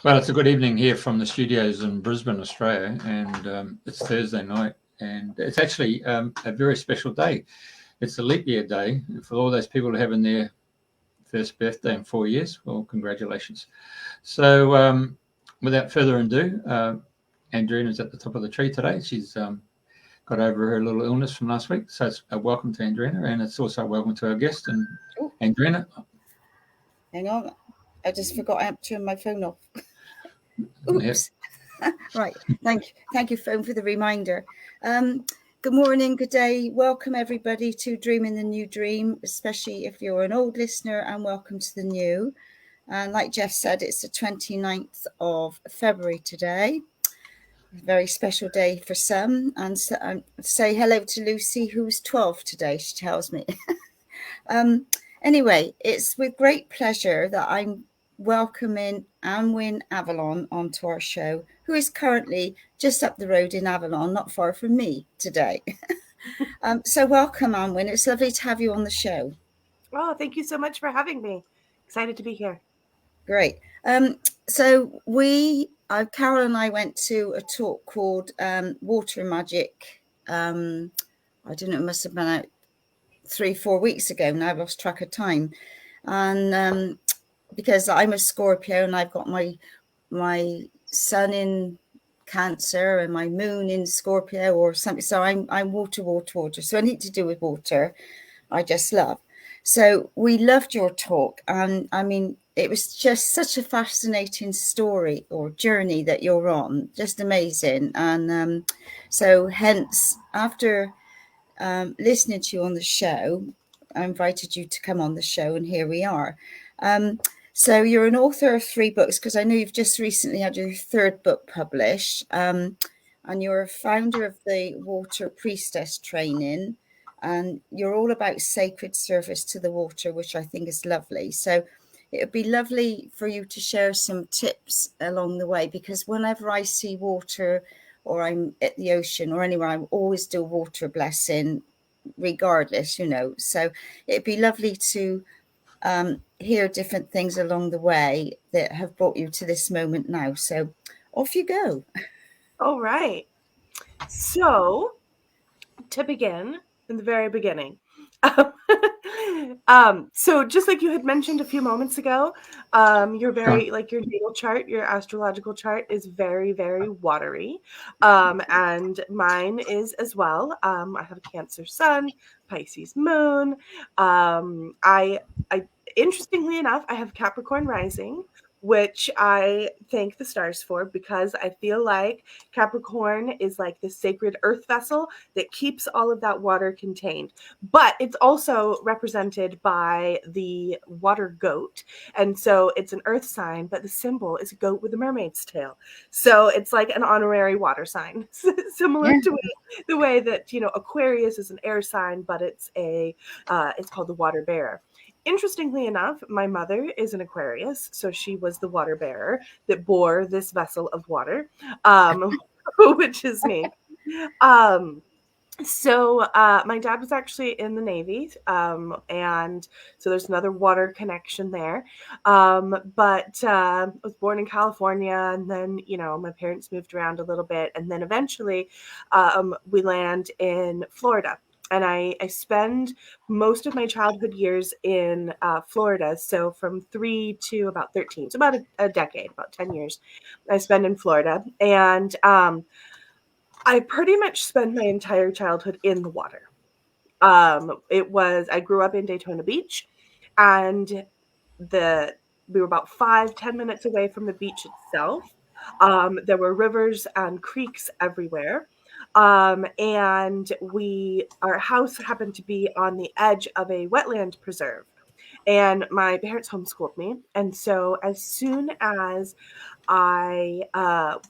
Well, it's a good evening here from the studios in Brisbane, Australia, and it's Thursday night, and it's actually a very special day. It's a leap year day for all those people having their first birthday in 4 years. Well, congratulations. So, without further ado, Andrina's at the top of the tree today. She's got over her little illness from last week, so it's a welcome to Andrina, and it's also a welcome to our guest. And Andrina, hang on, I just forgot I have to turn my phone off. Oops. Right. Thank you, phone, for the reminder. Good morning, good day. Welcome everybody to Dreaming the New Dream, especially if you're an old listener, and welcome to the new. And like Jeff said, it's the 29th of February today. A very special day for some. And so, say hello to Lucy, who's 12 today, she tells me. Anyway, it's with great pleasure that I'm welcoming Annwyn Avalon onto our show, who is currently just up the road in Avalon, not far from me today. So welcome, Annwyn. It's lovely to have you on the show. Oh, thank you so much for having me. Excited to be here. Great. So Carol and I went to a talk called Water Magic. I don't know, it must have been out 3-4 weeks ago now. I've lost track of time. And because I'm a Scorpio and I've got my sun in Cancer and my moon in Scorpio or something. So I'm water. So anything to do with water, I just love. So we loved your talk. And I mean, it was just such a fascinating story or journey that you're on. Just amazing. And so hence, after listening to you on the show, I invited you to come on the show, and here we are. So you're an author of 3 books, because I know you've just recently had your 3rd book published, and you're a founder of the Water Priestess training, and you're all about sacred service to the water, which I think is lovely. So it would be lovely for you to share some tips along the way, because whenever I see water or I'm at the ocean or anywhere, I always do water blessing regardless, you know. So it'd be lovely to hear different things along the way that have brought you to this moment now. So off you go. All right. So to begin, in the very beginning, so just like you had mentioned a few moments ago, you're very, like, your natal chart, your astrological chart is very, very watery, and mine is as well. I have a Cancer sun, Pisces moon. I interestingly enough, I have Capricorn rising, which I thank the stars for, because I feel like Capricorn is like the sacred earth vessel that keeps all of that water contained. But it's also represented by the water goat. And so it's an earth sign, but the symbol is a goat with a mermaid's tail. So it's like an honorary water sign, similar to the way that, you know, Aquarius is an air sign, but it's called the water bearer. Interestingly enough, my mother is an Aquarius, so she was the water bearer that bore this vessel of water, which is me. So my dad was actually in the Navy, and so there's another water connection there. But I was born in California, and then, you know, my parents moved around a little bit, and then eventually we land in Florida. And I spend most of my childhood years in Florida. So from 3 to about 13, so about a decade, about 10 years I spend in Florida. And I pretty much spent my entire childhood in the water. I grew up in Daytona Beach, and we were about 5-10 minutes away from the beach itself. There were rivers and creeks everywhere. And our house happened to be on the edge of a wetland preserve, and my parents homeschooled me. And so as soon as I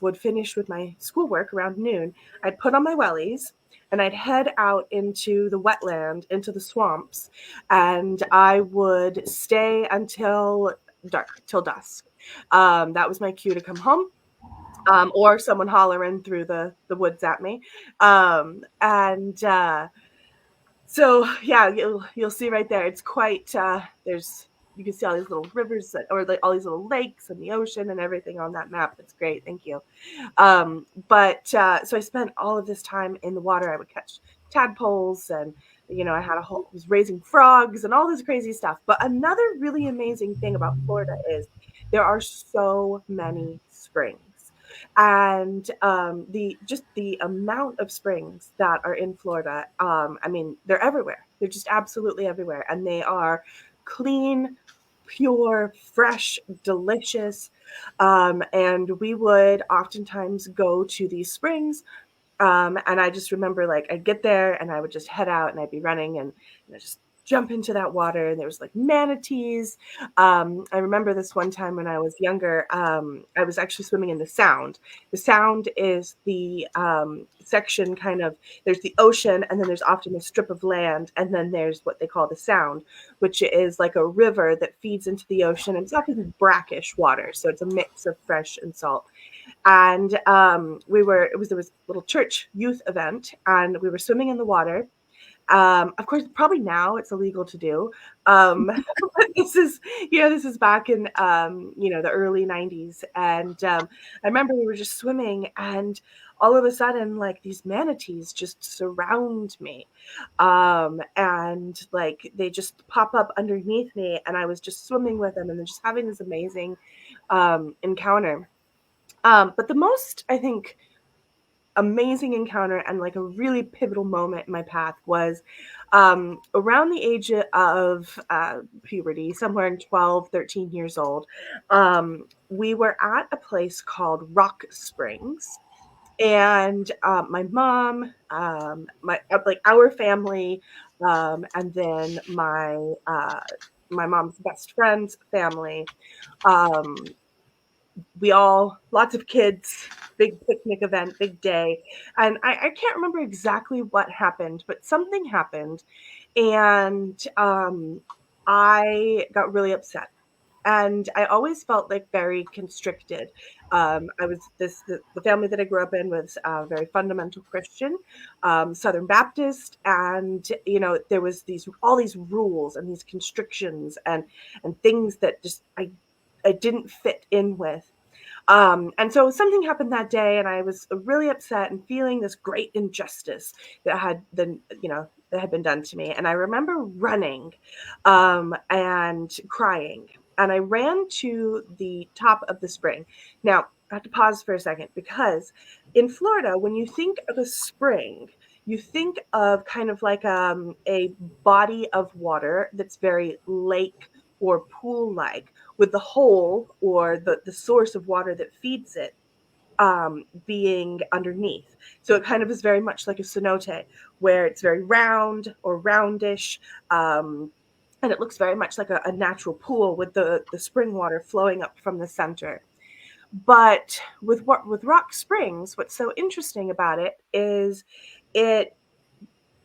would finish with my schoolwork around noon, I'd put on my wellies and I'd head out into the wetland, into the swamps, and I would stay until dark, till dusk. That was my cue to come home. Or someone hollering through the woods at me. So yeah, you'll see right there. It's quite there's you can see all these little rivers or like all these little lakes and the ocean and everything on that map. It's great. Thank you. So I spent all of this time in the water. I would catch tadpoles and, I was raising frogs and all this crazy stuff. But another really amazing thing about Florida is there are so many springs. And the amount of springs that are in Florida, they're everywhere. They're just absolutely everywhere. And they are clean, pure, fresh, delicious. And we would oftentimes go to these springs. And I just remember, like, I'd get there and I would just head out and I'd be running and just jump into that water. And there was like manatees. I remember this one time when I was younger, I was actually swimming in the Sound. The Sound is the section there's the ocean, and then there's often a strip of land, and then there's what they call the Sound, which is like a river that feeds into the ocean. And it's often brackish water, so it's a mix of fresh and salt. And there was a little church youth event, and we were swimming in the water. Of course, probably now it's illegal to do. But this is back in, the early 90s. And I remember we were just swimming, and all of a sudden, like, these manatees just surround me. And like, they just pop up underneath me, and I was just swimming with them and then just having this amazing encounter. But the most, I think, amazing encounter and like a really pivotal moment in my path was around the age of puberty, somewhere in 12, 13 years old. We were at a place called Rock Springs. And my mom, our family, and then my mom's best friend's family, lots of kids, big picnic event, big day. And I can't remember exactly what happened, but something happened. And I got really upset. And I always felt like very constricted. The family that I grew up in was very fundamental Christian, Southern Baptist. And, there was all these rules and these constrictions and things that just I didn't fit in with. And so something happened that day, and I was really upset and feeling this great injustice that had been done to me. And I remember running and crying. And I ran to the top of the spring. Now, I have to pause for a second, because in Florida, when you think of a spring, you think of kind of like a body of water that's very lake or pool-like, with the hole or the source of water that feeds it being underneath. So it kind of is very much like a cenote, where it's very round or roundish, and it looks very much like a natural pool with the spring water flowing up from the center. But with Rock Springs, what's so interesting about it is it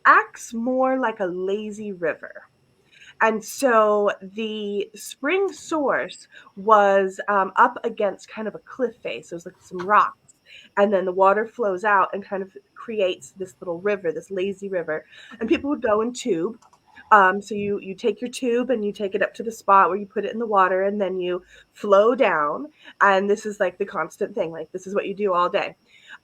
acts more like a lazy river. And so the spring source was up against kind of a cliff face. It was like some rocks. And then the water flows out and kind of creates this little river, this lazy river. And people would go and tube. So you take your tube and you take it up to the spot where you put it in the water, and then you flow down. And this is like the constant thing. Like, this is what you do all day.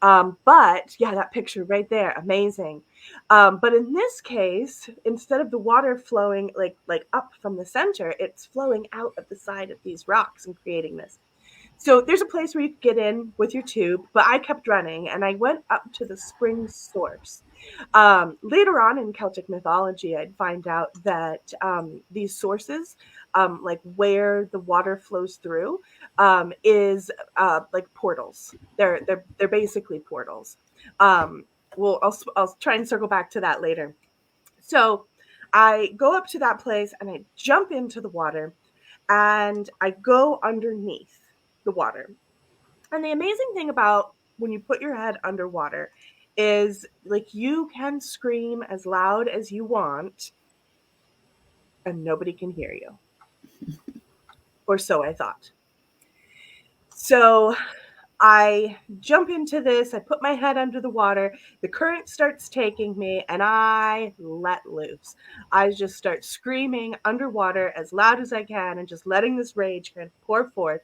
But yeah, that picture right there, amazing. But in this case, instead of the water flowing like up from the center, it's flowing out of the side of these rocks and creating this. So there's a place where you can get in with your tube, but I kept running and I went up to the spring source. Later on in Celtic mythology, I'd find out that these sources, like where the water flows through, is like portals. They're basically portals. I'll try and circle back to that later. So I go up to that place and I jump into the water and I go underneath the water. And the amazing thing about when you put your head underwater is, like, you can scream as loud as you want and nobody can hear you. Or so I thought. So I jump into this, I put my head under the water, the current starts taking me, and I let loose. I just start screaming underwater as loud as I can and just letting this rage kind of pour forth.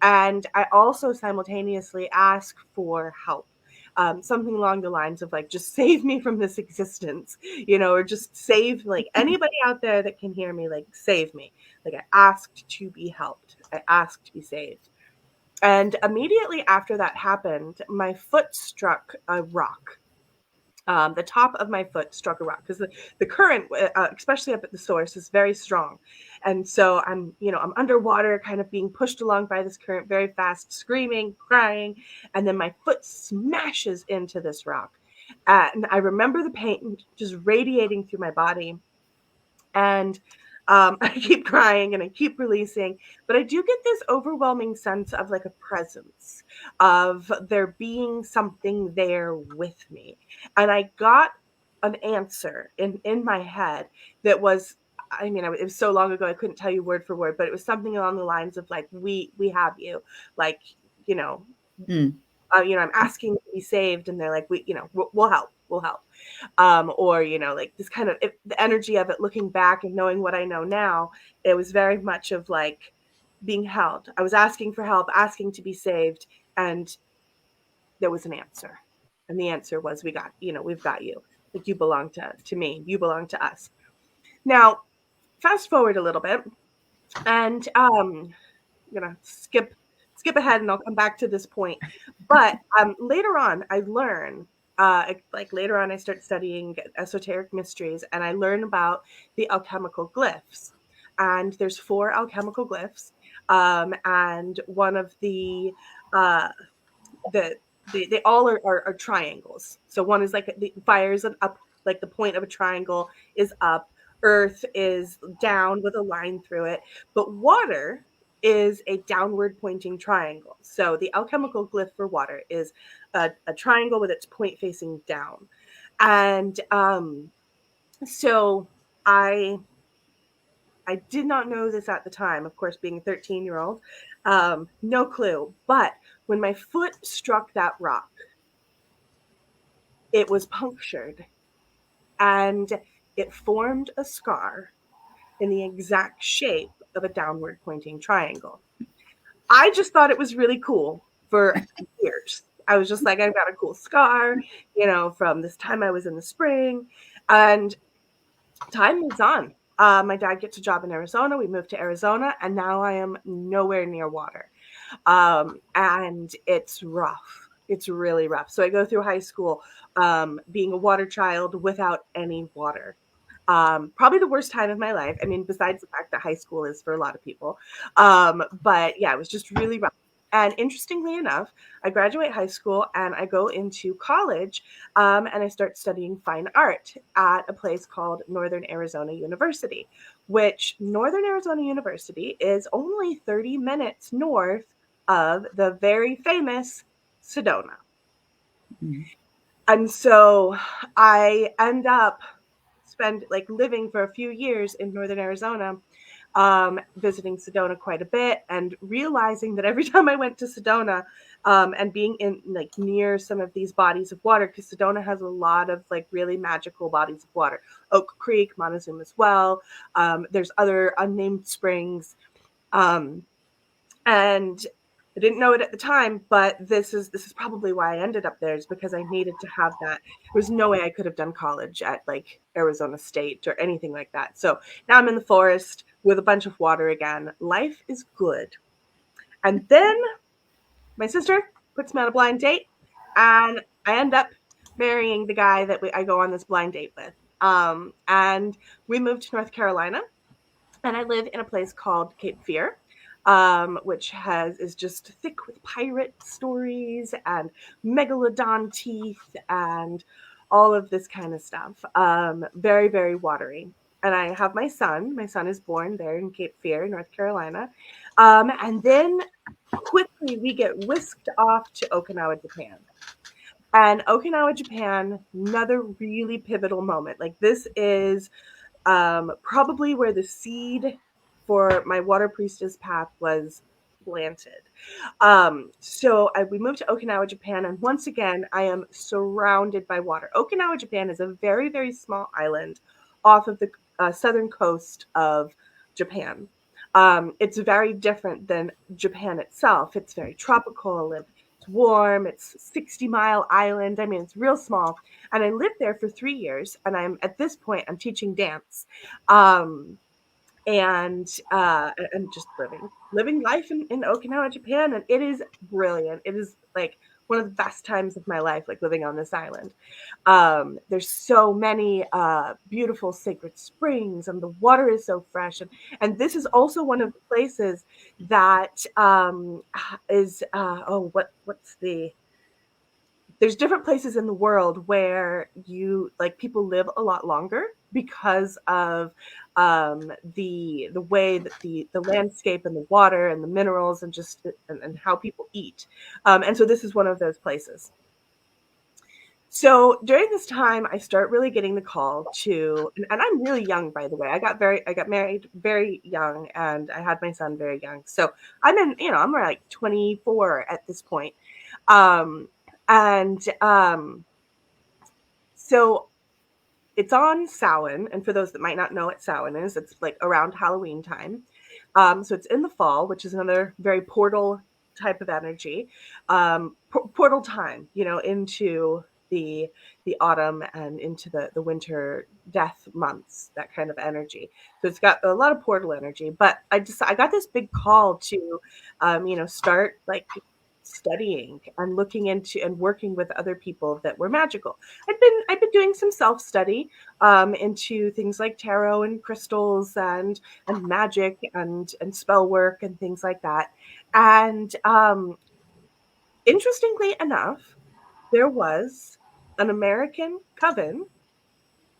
And I also simultaneously ask for help. Something along the lines of like, just save me from this existence, or just save like anybody out there that can hear me, like save me. Like I asked to be helped. I asked to be saved. And immediately after that happened, my foot struck a rock. The top of my foot struck a rock because the current, especially up at the source, is very strong. And so I'm underwater, kind of being pushed along by this current very fast, screaming, crying. And then my foot smashes into this rock. And I remember the pain just radiating through my body. And I keep crying and I keep releasing, but I do get this overwhelming sense of like a presence of there being something there with me. And I got an answer in my head that was, I mean, it was so long ago, I couldn't tell you word for word, but it was something along the lines of like, we have you, like, I'm asking to be saved. And they're like, we'll help. Or, like this kind of the energy of it, looking back and knowing what I know now, it was very much of like being held. I was asking for help, asking to be saved. And there was an answer. And the answer was, we've got you. Like, you belong to me. You belong to us. Now, fast forward a little bit, and I'm gonna skip ahead and I'll come back to this point. But later on, I learn, later on, I start studying esoteric mysteries, and I learn about the alchemical glyphs. And there's 4 alchemical glyphs, and one of they all are triangles. So one is like the fire is an up, like the point of a triangle is up. Earth is down with a line through it, but water is a downward pointing triangle. So the alchemical glyph for water is a triangle with its point facing down. And so I did not know this at the time, of course, being a 13-year-old, no clue. But when my foot struck that rock, it was punctured and it formed a scar in the exact shape of a downward pointing triangle. I just thought it was really cool for years. I was just like, I've got a cool scar, from this time I was in the spring. And time moves on. My dad gets a job in Arizona. We moved to Arizona, and now I am nowhere near water. And it's rough. It's really rough. So I go through high school being a water child without any water. Probably the worst time of my life. I mean, besides the fact that high school is for a lot of people. But yeah, it was just really rough. And interestingly enough, I graduate high school and I go into college, and I start studying fine art at a place called Northern Arizona University, which Northern Arizona University is only 30 minutes north of the very famous Sedona. Mm-hmm. And so I end up living for a few years in Northern Arizona, visiting Sedona quite a bit, and realizing that every time I went to Sedona, and being in near some of these bodies of water, because Sedona has a lot of really magical bodies of water, Oak Creek, Montezuma's Well, there's other unnamed springs, and I didn't know it at the time, but this is probably why I ended up there, is because I needed to have that. There was no way I could have done college at Arizona State or anything like that. So now I'm in the forest with a bunch of water again. Life is good. And then my sister puts me on a blind date, and I end up marrying the guy that I go on this blind date with. And we moved to North Carolina, and I live in a place called Cape Fear. Which is just thick with pirate stories and megalodon teeth and all of this kind of stuff. Very, very watery. And I have my son. My son is born there in Cape Fear, North Carolina. And then quickly we get whisked off to Okinawa, Japan. And Okinawa, Japan, another really pivotal moment. This is probably where the seed for my water priestess path was planted. So we moved to Okinawa, Japan, and once again, I am surrounded by water. Okinawa, Japan is a very, very small island off of the southern coast of Japan. It's very different than Japan itself. It's very tropical and it's warm. It's a 60-mile island. I mean, it's real small. And I lived there for 3 years. And at this point, I'm teaching dance. And just living life in Okinawa, Japan, and it is brilliant. It is like one of the best times of my life, like living on this island. There's so many beautiful sacred springs, and the water is so fresh. And this is also one of the places that there's different places in the world where people live a lot longer because of the way that the landscape and the water and the minerals and how people eat. And so this is one of those places. So during this time, I start really getting the call to, and I'm really young, by the way. I got married very young, and I had my son very young. So I'm like 24 at this point. So it's on Samhain, and for those that might not know what Samhain is, it's like around Halloween time. So it's in the fall, which is another very portal type of energy, portal time, into the autumn and into the winter death months, that kind of energy. So it's got a lot of portal energy. But I got this big call to, start like studying and looking into and working with other people that were magical. I've been doing some self-study into things like tarot and crystals and magic and spell work and things like that. And interestingly enough, there was an American coven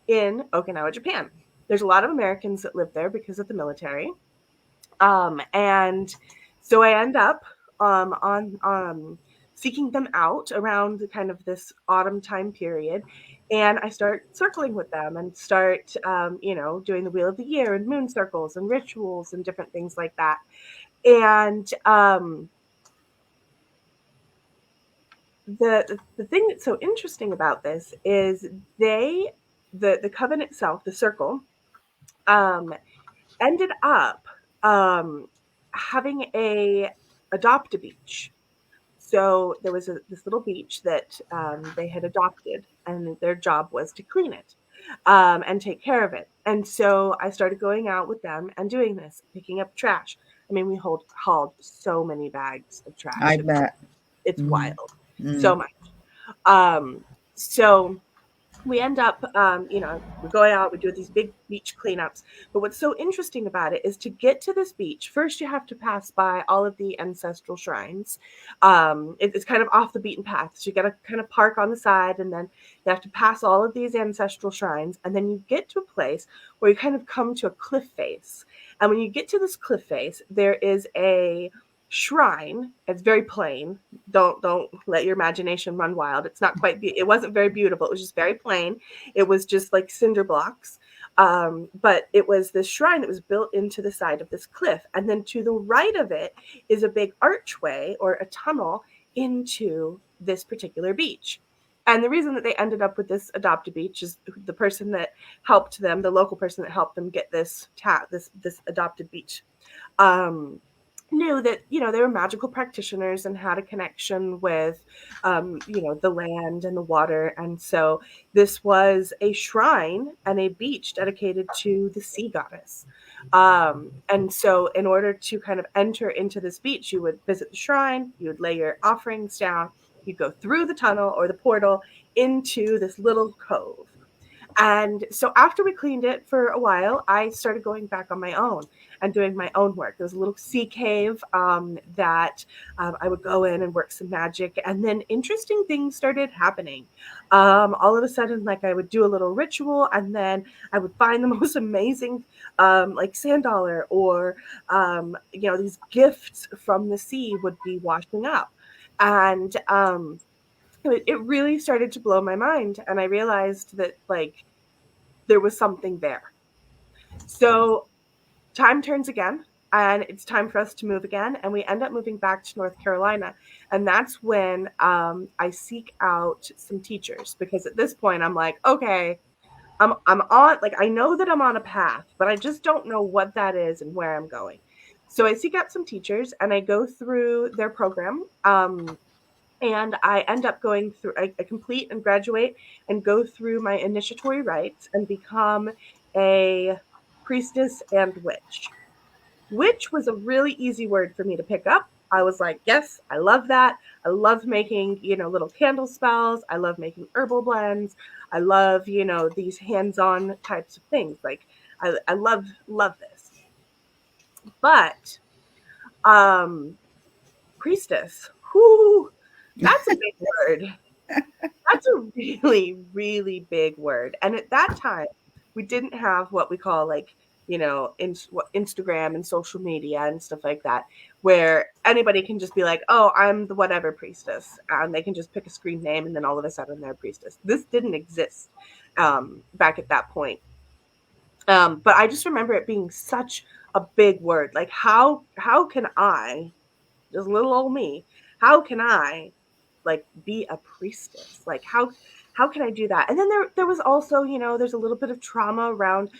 in Okinawa, Japan. There's a lot of Americans that live there because of the military. And so I end up on seeking them out around kind of this autumn time period. And I start circling with them and start, doing the Wheel of the Year and moon circles and rituals and different things like that. And the thing that's so interesting about this is the coven itself, the circle, ended up having a adopt-a-beach. So there was this little beach that they had adopted, and their job was to clean it and take care of it. And so I started going out with them and doing this, picking up trash. I mean, we hauled so many bags of trash. I bet. It's wild. So much. So we end up, we're going out, we do these big beach cleanups. But what's so interesting about it is to get to this beach, first you have to pass by all of the ancestral shrines. It's kind of off the beaten path. So you got to kind of park on the side, and then you have to pass all of these ancestral shrines. And then you get to a place where you kind of come to a cliff face. And when you get to this cliff face, there is a shrine. It's very plain. Don't let your imagination run wild. It's not quite it wasn't very beautiful. It was just very plain. It was just like cinder blocks, but it was this shrine that was built into the side of this cliff, and then to the right of it is a big archway or a tunnel into this particular beach. And the reason that they ended up with this adopted beach is the person that helped them, the local person that helped them get this adopted beach, knew that, they were magical practitioners and had a connection with, the land and the water. And so this was a shrine and a beach dedicated to the sea goddess. And so in order to kind of enter into this beach, you would visit the shrine, you would lay your offerings down, you'd go through the tunnel or the portal into this little cove. And so after we cleaned it for a while, I started going back on my own and doing my own work. There was a little sea cave that I would go in and work some magic. And then interesting things started happening. All of a sudden, like I would do a little ritual, and then I would find the most amazing like sand dollar or, these gifts from the sea would be washing up. And it really started to blow my mind. And I realized that there was something there. So time turns again. and it's time for us to move again. And we end up moving back to North Carolina. And that's when I seek out some teachers, because at this point I'm like, okay, I'm on, like, I know that I'm on a path, but I just don't know what that is and where I'm going. So I seek out some teachers and I go through their program. And I end up going through, I complete and graduate and go through my initiatory rites and become a priestess and witch. Witch was a really easy word for me to pick up. I was like, yes, I love that. I love making, little candle spells. I love making herbal blends. I love, these hands-on types of things. Like, I love this. But priestess, whoo, that's a big word. That's a really, really big word. And at that time, we didn't have what we call Instagram and social media and stuff like that, where anybody can just be like, oh, I'm the whatever priestess. And they can just pick a screen name and then all of a sudden they're a priestess. This didn't exist back at that point. But I just remember it being such a big word. Like, how can I, just little old me, how can I be a priestess? Like, how can I do that? And then there was also, there's a little bit of trauma around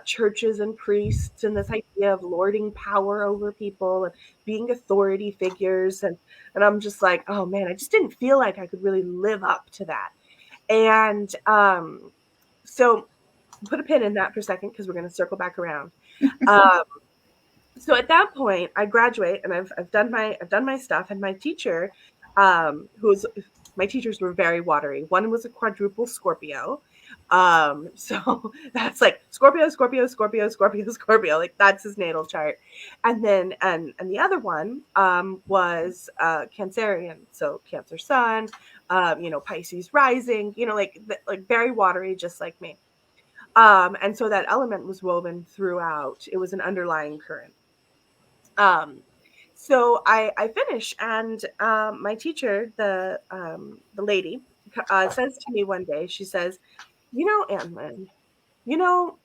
churches and priests and this idea of lording power over people and being authority figures. And I'm just like, oh man, I just didn't feel like I could really live up to that. And so put a pin in that for a second, because we're going to circle back around. So at that point, I graduate and I've done my stuff, and my teacher, my teachers were very watery. One was a quadruple Scorpio. So that's like Scorpio, Scorpio, Scorpio, Scorpio, Scorpio, like that's his natal chart. And then, and the other one, was, Cancerian. So Cancer sun, Pisces rising, like very watery, just like me. And so that element was woven throughout. It was an underlying current. So I finish, and my teacher, the lady, says to me one day, she says, Annwyn, you're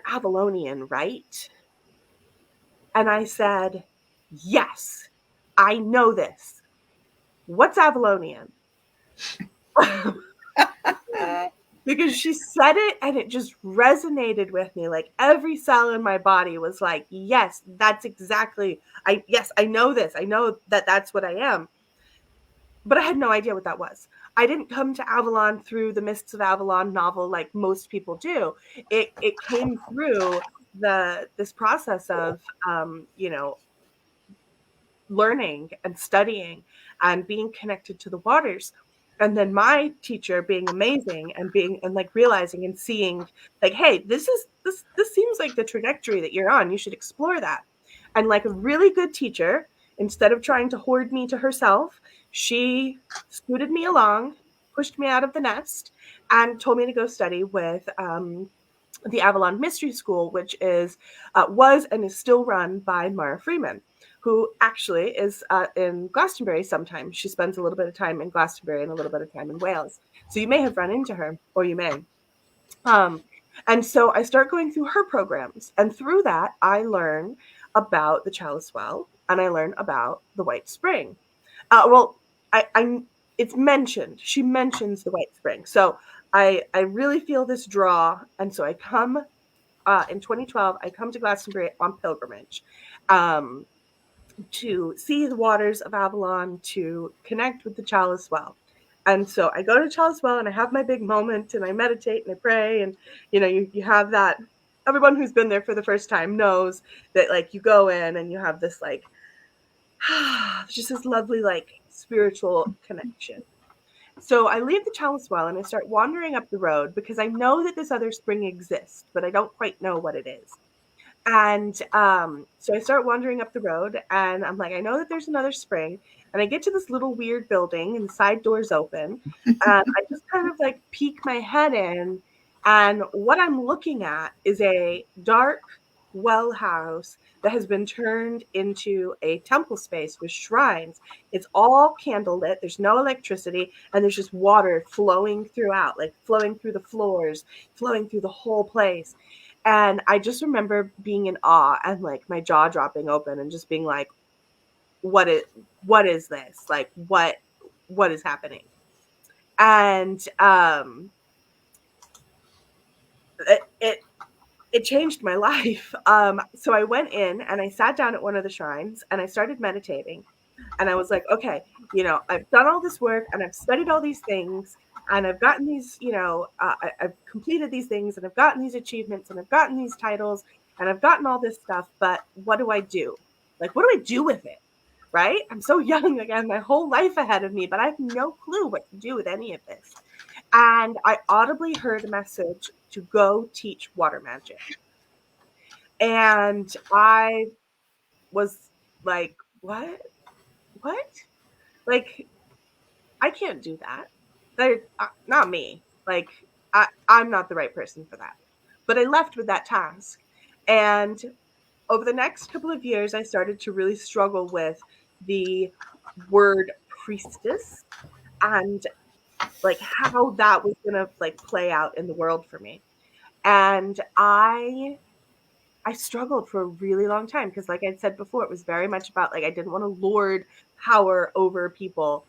Avalonian, right? And I said, yes, I know this. What's Avalonian? Because she said it and it just resonated with me. Like every cell in my body was like, yes, that's exactly, I know this. I know that that's what I am. But I had no idea what that was. I didn't come to Avalon through the Mists of Avalon novel like most people do. It came through this process of, learning and studying and being connected to the waters. And then my teacher being amazing and realizing and seeing like, hey, this seems like the trajectory that you're on. You should explore that. And like a really good teacher, instead of trying to hoard me to herself, she scooted me along, pushed me out of the nest, and told me to go study with the Avalon Mystery School, which was and is still run by Mara Freeman, who actually is in Glastonbury sometimes. She spends a little bit of time in Glastonbury and a little bit of time in Wales. So you may have run into her, or you may. And so I start going through her programs. And through that, I learn about the Chalice Well, and I learn about the White Spring. It's mentioned. She mentions the White Spring. So I really feel this draw. And so I come in 2012, I come to Glastonbury on pilgrimage. To see the waters of Avalon, to connect with the Chalice Well. And so I go to Chalice Well and I have my big moment and I meditate and I pray. And, you have that. Everyone who's been there for the first time knows that like you go in and you have this like, just this lovely like spiritual connection. So I leave the Chalice Well and I start wandering up the road because I know that this other spring exists, but I don't quite know what it is. And so I start wandering up the road and I'm like, I know that there's another spring. And I get to this little weird building and the side door's open. And I just kind of like peek my head in. And what I'm looking at is a dark well house that has been turned into a temple space with shrines. It's all candlelit. There's no electricity. And there's just water flowing throughout, like flowing through the floors, flowing through the whole place. And I just remember being in awe and like my jaw dropping open and just being like, what is this? Like, what is happening? And it changed my life. So I went in and I sat down at one of the shrines and I started meditating. And I was like, okay, I've done all this work and I've studied all these things and I've gotten these, I've completed these things and I've gotten these achievements and I've gotten these titles and I've gotten all this stuff. But what do I do? Like, what do I do with it? Right? I'm so young. Like, I have my whole life ahead of me, but I have no clue what to do with any of this. And I audibly heard a message to go teach water magic. And I was like, what? Like, I can't do that. Not me. Like, I'm not the right person for that. But I left with that task. And over the next couple of years, I started to really struggle with the word priestess and like how that was going to like play out in the world for me. And I struggled for a really long time because, like I said before, it was very much about like I didn't want to lord power over people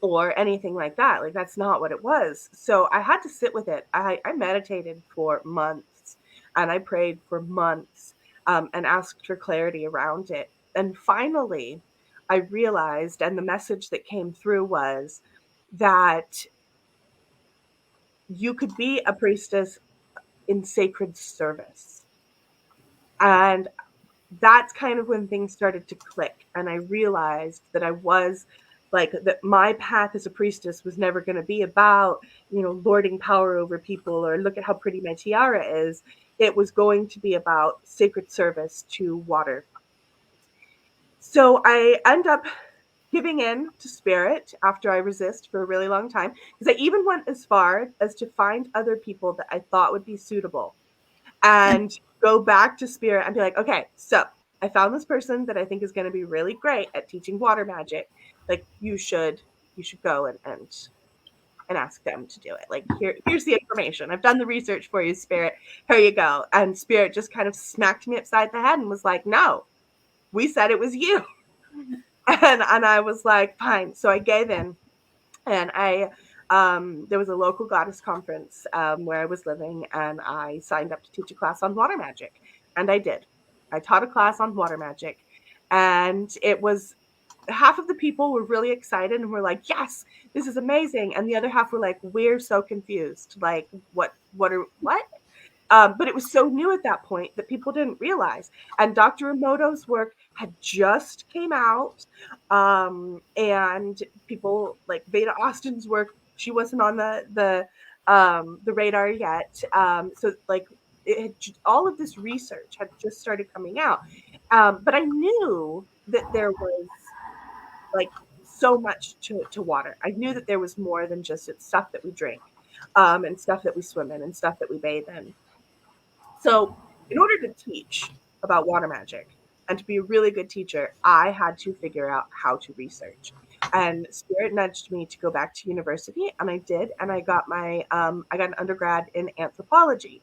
or anything like that. Like, that's not what it was. So I had to sit with it. I meditated for months and I prayed for months and asked for clarity around it. And finally, I realized, and the message that came through was that you could be a priestess in sacred service. And that's kind of when things started to click. And I realized that I was like, that my path as a priestess was never going to be about, lording power over people or look at how pretty my tiara is. It was going to be about sacred service to water. So I end up giving in to spirit after I resist for a really long time, because I even went as far as to find other people that I thought would be suitable and go back to spirit and be like, okay, so I found this person that I think is going to be really great at teaching water magic. Like, you should go and ask them to do it. Like, here's the information. I've done the research for you, spirit. Here you go. And spirit just kind of smacked me upside the head and was like, no, we said it was you. And I was like, fine. So I gave in, and there was a local goddess conference where I was living, and I signed up to teach a class on water magic. And I did. I taught a class on water magic, and it was, half of the people were really excited and were like, yes, this is amazing. And the other half were like, we're so confused. Like, what? But it was so new at that point that people didn't realize. And Dr. Emoto's work had just came out. And people like Veda Austin's work, she wasn't on the radar yet. So like all of this research had just started coming out. But I knew that there was like so much to water. I knew that there was more than just it's stuff that we drink and stuff that we swim in and stuff that we bathe in. So in order to teach about water magic and to be a really good teacher, I had to figure out how to research. And Spirit nudged me to go back to university, and I did. And I got I got an undergrad in anthropology.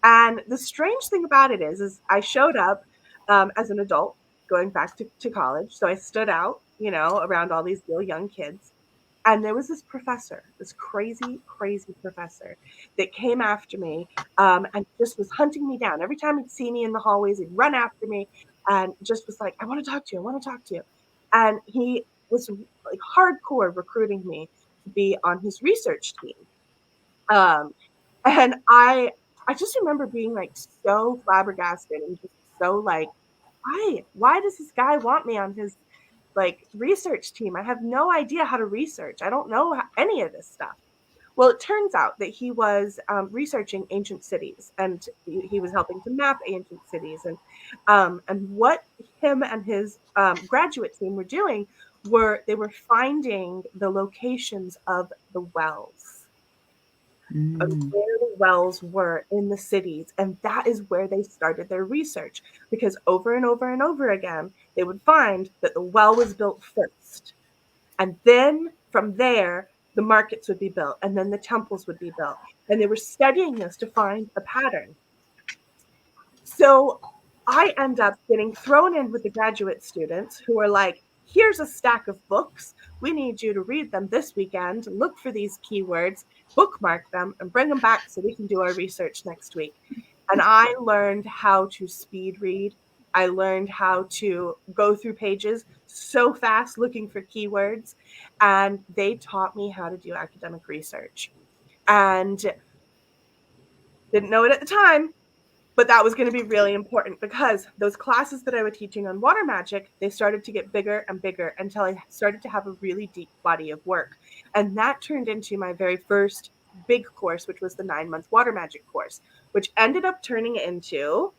And the strange thing about it is I showed up as an adult going back to college. So I stood out, around all these little young kids. And there was this professor, this crazy, crazy professor that came after me and just was hunting me down. Every time he'd see me in the hallways, he'd run after me and just was like, I want to talk to you. I want to talk to you. And he was like hardcore recruiting me to be on his research team. And I just remember being like so flabbergasted and just so like, why does this guy want me on his like research team? I have no idea how to research. I don't know any of this stuff. Well, it turns out that he was researching ancient cities, and he was helping to map ancient cities. And what him and his graduate team were doing they were finding the locations of the wells. Of where the wells were in the cities, and that is where they started their research, because over and over and over again they would find that the well was built first, and then from there the markets would be built, and then the temples would be built. And they were studying this to find a pattern. So I end up getting thrown in with the graduate students who are like, here's a stack of books. We need you to read them this weekend, look for these keywords, bookmark them, and bring them back so we can do our research next week. And I learned how to speed read. I learned how to go through pages so fast looking for keywords. And they taught me how to do academic research. And didn't know it at the time, but that was going to be really important, because those classes that I was teaching on water magic, they started to get bigger and bigger until I started to have a really deep body of work. And that turned into my very first big course, which was the 9-month water magic course, which ended up turning into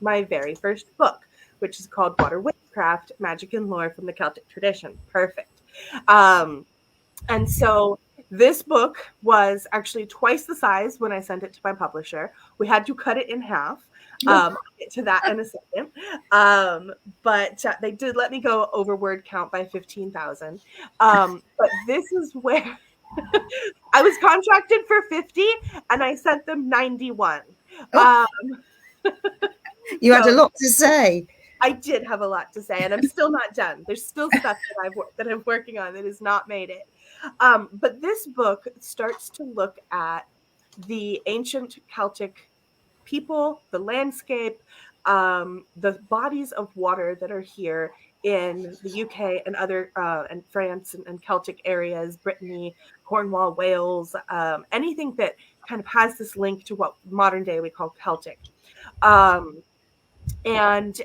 my very first book, which is called Witchcraft, Magic and Lore from the Celtic Tradition. Perfect. And so this book was actually twice the size when I sent it to my publisher. We had to cut it in half. I'll get to that in a second. But they did let me go over word count by 15,000. But this is where I was contracted for 50 and I sent them 91. You had a lot to say. I did have a lot to say, and I'm still not done. There's still stuff that I'm working on that has not made it. But this book starts to look at the ancient Celtic people, the landscape, the bodies of water that are here in the UK and other and France and Celtic areas, Brittany, Cornwall, Wales, anything that kind of has this link to what modern day we call Celtic. And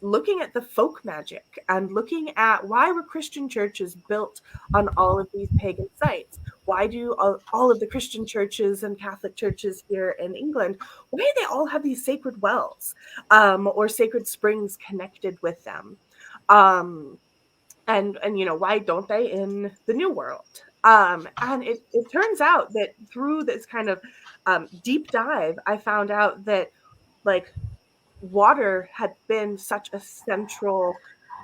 looking at the folk magic and looking at why were Christian churches built on all of these pagan sites? Why do all of the Christian churches and Catholic churches here in England, why do they all have these sacred wells or sacred springs connected with them? And you know, why don't they in the New World? And it turns out that through this kind of deep dive, I found out that like water had been such a central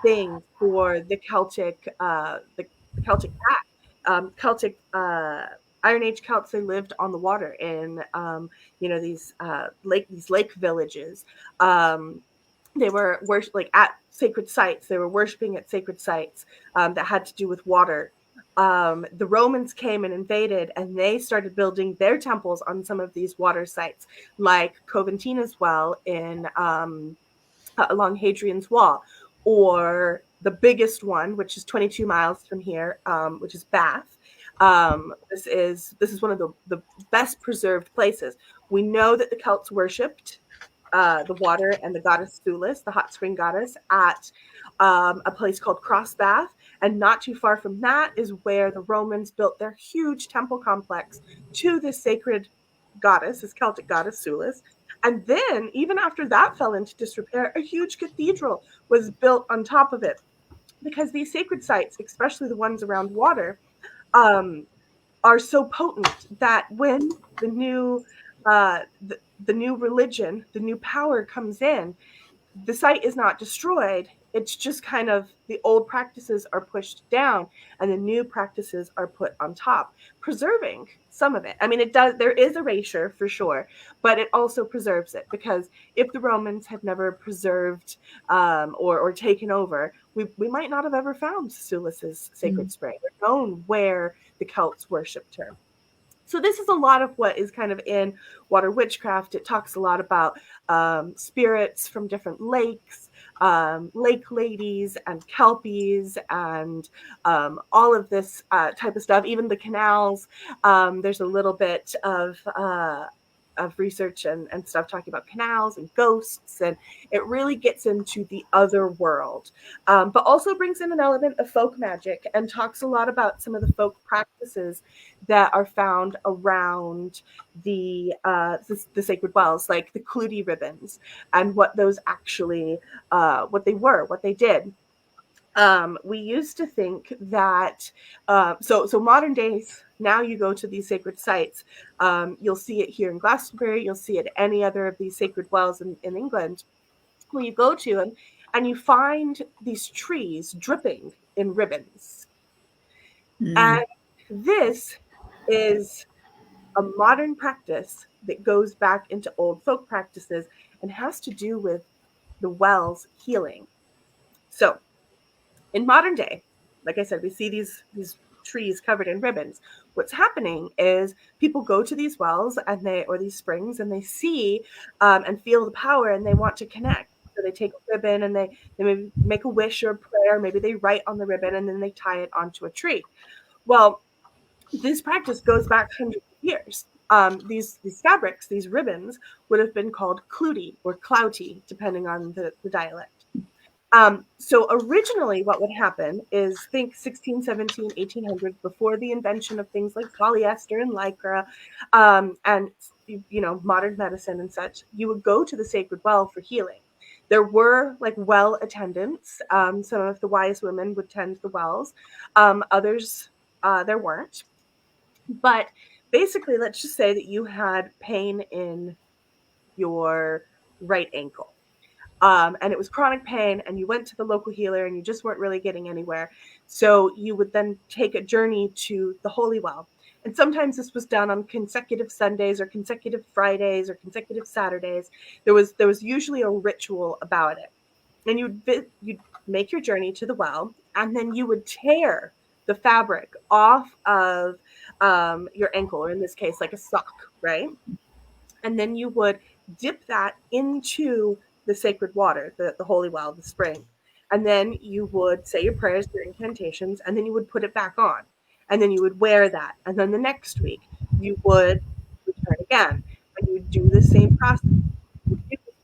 thing for the Celtic, the Celtic path. Celtic Iron Age Celts, they lived on the water in these lake villages. They were like at sacred sites. They were worshiping at sacred sites that had to do with water. The Romans came and invaded, and they started building their temples on some of these water sites, like Coventina's Well in along Hadrian's Wall, or the biggest one, which is 22 miles from here, which is Bath. This is one of the best preserved places. We know that the Celts worshipped the water and the goddess Sulis, the hot spring goddess, at a place called Crossbath. And not too far from that is where the Romans built their huge temple complex to this sacred goddess, this Celtic goddess Sulis. And then, even after that fell into disrepair, a huge cathedral was built on top of it. Because these sacred sites, especially the ones around water, are so potent that when the new religion, the new power comes in, the site is not destroyed. It's just kind of the old practices are pushed down and the new practices are put on top, preserving some of it. I mean, there is erasure for sure, but it also preserves it, because if the Romans had never preserved or taken over, we might not have ever found Sulis's sacred spring or known where the Celts worshipped her. So this is a lot of what is kind of in water witchcraft. It talks a lot about spirits from different lakes, lake ladies and kelpies, and all of this type of stuff. Even the canals. There's a little bit of research and stuff talking about canals and ghosts, and it really gets into the other world, but also brings in an element of folk magic and talks a lot about some of the folk practices that are found around the sacred wells, like the Clutie ribbons, and what those actually what they did. We used to think that so modern days, now you go to these sacred sites, you'll see it here in Glastonbury, you'll see it at any other of these sacred wells in England, where you go to and you find these trees dripping in ribbons. And This is a modern practice that goes back into old folk practices and has to do with the wells healing. So in modern day, like I said, we see these trees covered in ribbons. What's happening is people go to these wells and or these springs, and they see and feel the power, and they want to connect. So they take a ribbon and they maybe make a wish or a prayer. Maybe they write on the ribbon and then they tie it onto a tree. Well, this practice goes back hundreds of years. These fabrics, these ribbons, would have been called clouty or clouty, depending on the dialect. So originally what would happen is, think 16, 17, 1800s, before the invention of things like polyester and lycra, and modern medicine and such. You would go to the sacred well for healing. There were like well attendants. Some of the wise women would tend the wells. Others there weren't. But basically, let's just say that you had pain in your right ankle. And it was chronic pain, and you went to the local healer and you just weren't really getting anywhere. So you would then take a journey to the Holy Well. And sometimes this was done on consecutive Sundays or consecutive Fridays or consecutive Saturdays. There was usually a ritual about it. And you'd make your journey to the well, and then you would tear the fabric off of your ankle, or in this case, like a sock, right? And then you would dip that into the sacred water, the holy well, the spring. And then you would say your prayers, your incantations, and then you would put it back on. And then you would wear that. And then the next week, you would return again. And you would do the same process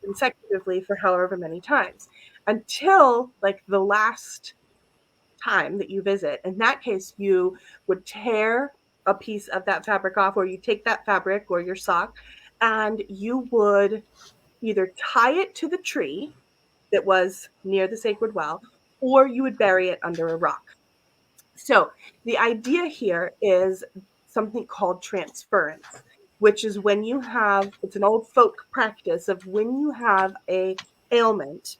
consecutively for however many times, until like the last time that you visit. In that case, you would tear a piece of that fabric off, or you take that fabric or your sock, and you would either tie it to the tree that was near the sacred well, or you would bury it under a rock. So the idea here is something called transference, which is when you have, it's an old folk practice of when you have a ailment,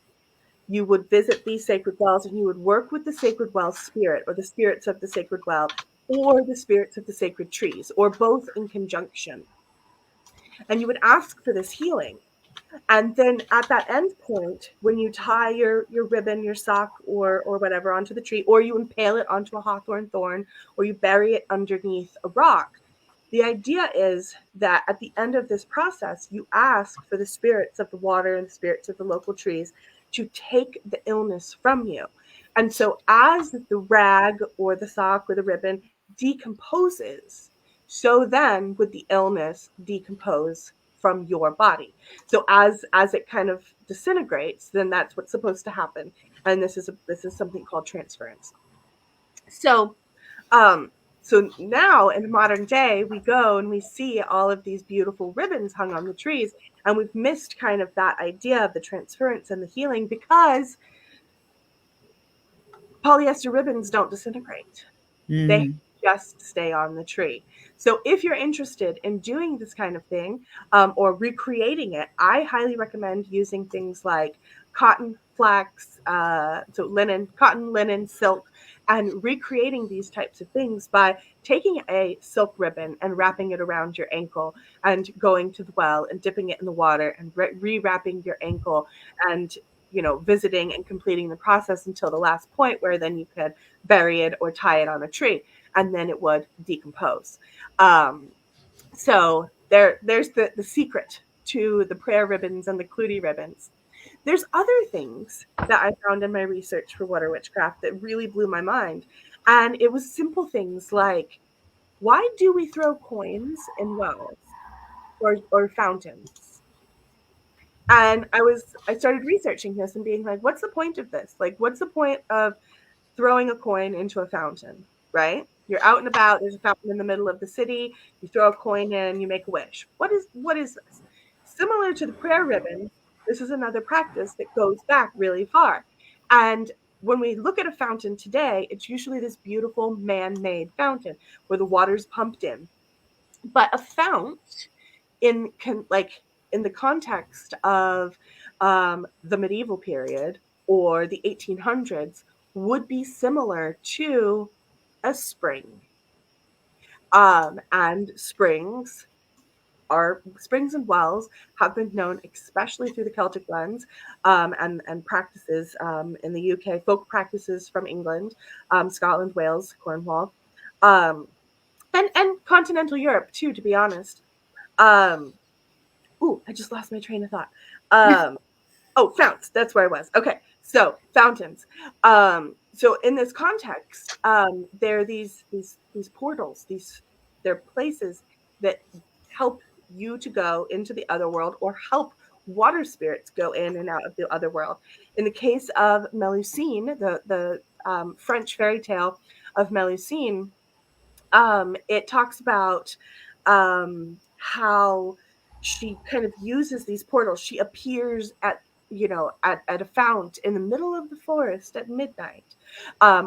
you would visit these sacred wells and you would work with the sacred well spirit, or the spirits of the sacred well, or the spirits of the sacred trees, or both in conjunction. And you would ask for this healing. And then at that end point, when you tie your ribbon, your sock, or whatever onto the tree, or you impale it onto a hawthorn thorn, or you bury it underneath a rock, the idea is that at the end of this process, you ask for the spirits of the water and the spirits of the local trees to take the illness from you. And so as the rag or the sock or the ribbon decomposes, so then would the illness decompose from your body. So as it kind of disintegrates, then that's what's supposed to happen. And this is something called transference. So now in modern day, we go and we see all of these beautiful ribbons hung on the trees, and we've missed kind of that idea of the transference and the healing, because polyester ribbons don't disintegrate. They just stay on the tree. So if you're interested in doing this kind of thing, or recreating it, I highly recommend using things like cotton, flax, so linen, cotton, linen, silk, and recreating these types of things by taking a silk ribbon and wrapping it around your ankle, and going to the well and dipping it in the water and re-wrapping your ankle, and visiting and completing the process until the last point, where then you could bury it or tie it on a tree, and then it would decompose. So there's the secret to the prayer ribbons and the clouty ribbons. There's other things that I found in my research for water witchcraft that really blew my mind. And it was simple things like, why do we throw coins in wells or fountains? And I started researching this and being like, what's the point of this? Like, what's the point of throwing a coin into a fountain, right? You're out and about, there's a fountain in the middle of the city, you throw a coin in, you make a wish. What is this? Similar to the prayer ribbon, this is another practice that goes back really far. And when we look at a fountain today, it's usually this beautiful man-made fountain where the water's pumped in. But a fount, in the context of the medieval period or the 1800s, would be similar to a spring. And springs and wells have been known, especially through the Celtic lens, and practices in the UK, folk practices from England, Scotland, Wales, Cornwall, and continental Europe too, to be honest. Ooh, I just lost my train of thought. Oh, founts. That's where I was. Okay, so fountains. So in this context, there are these portals. They're places that help you to go into the other world, or help water spirits go in and out of the other world. In the case of Melusine, the French fairy tale of Melusine, it talks about how she kind of uses these portals. She appears at a fount in the middle of the forest at midnight,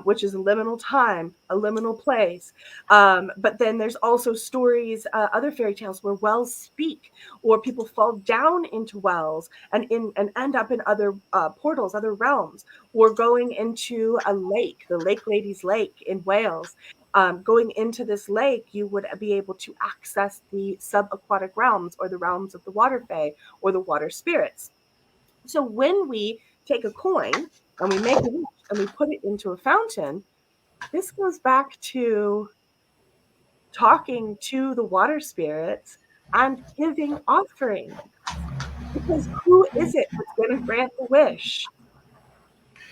which is a liminal time, a liminal place. But then there's also stories, other fairy tales where wells speak, or people fall down into wells and end up in other portals, other realms, or going into a lake, the Lake Lady's Lake in Wales. Going into this lake, you would be able to access the subaquatic realms, or the realms of the water fae, or the water spirits. So when we take a coin and we make a wish and we put it into a fountain, this goes back to talking to the water spirits and giving offerings. Because who is it that's going to grant the wish?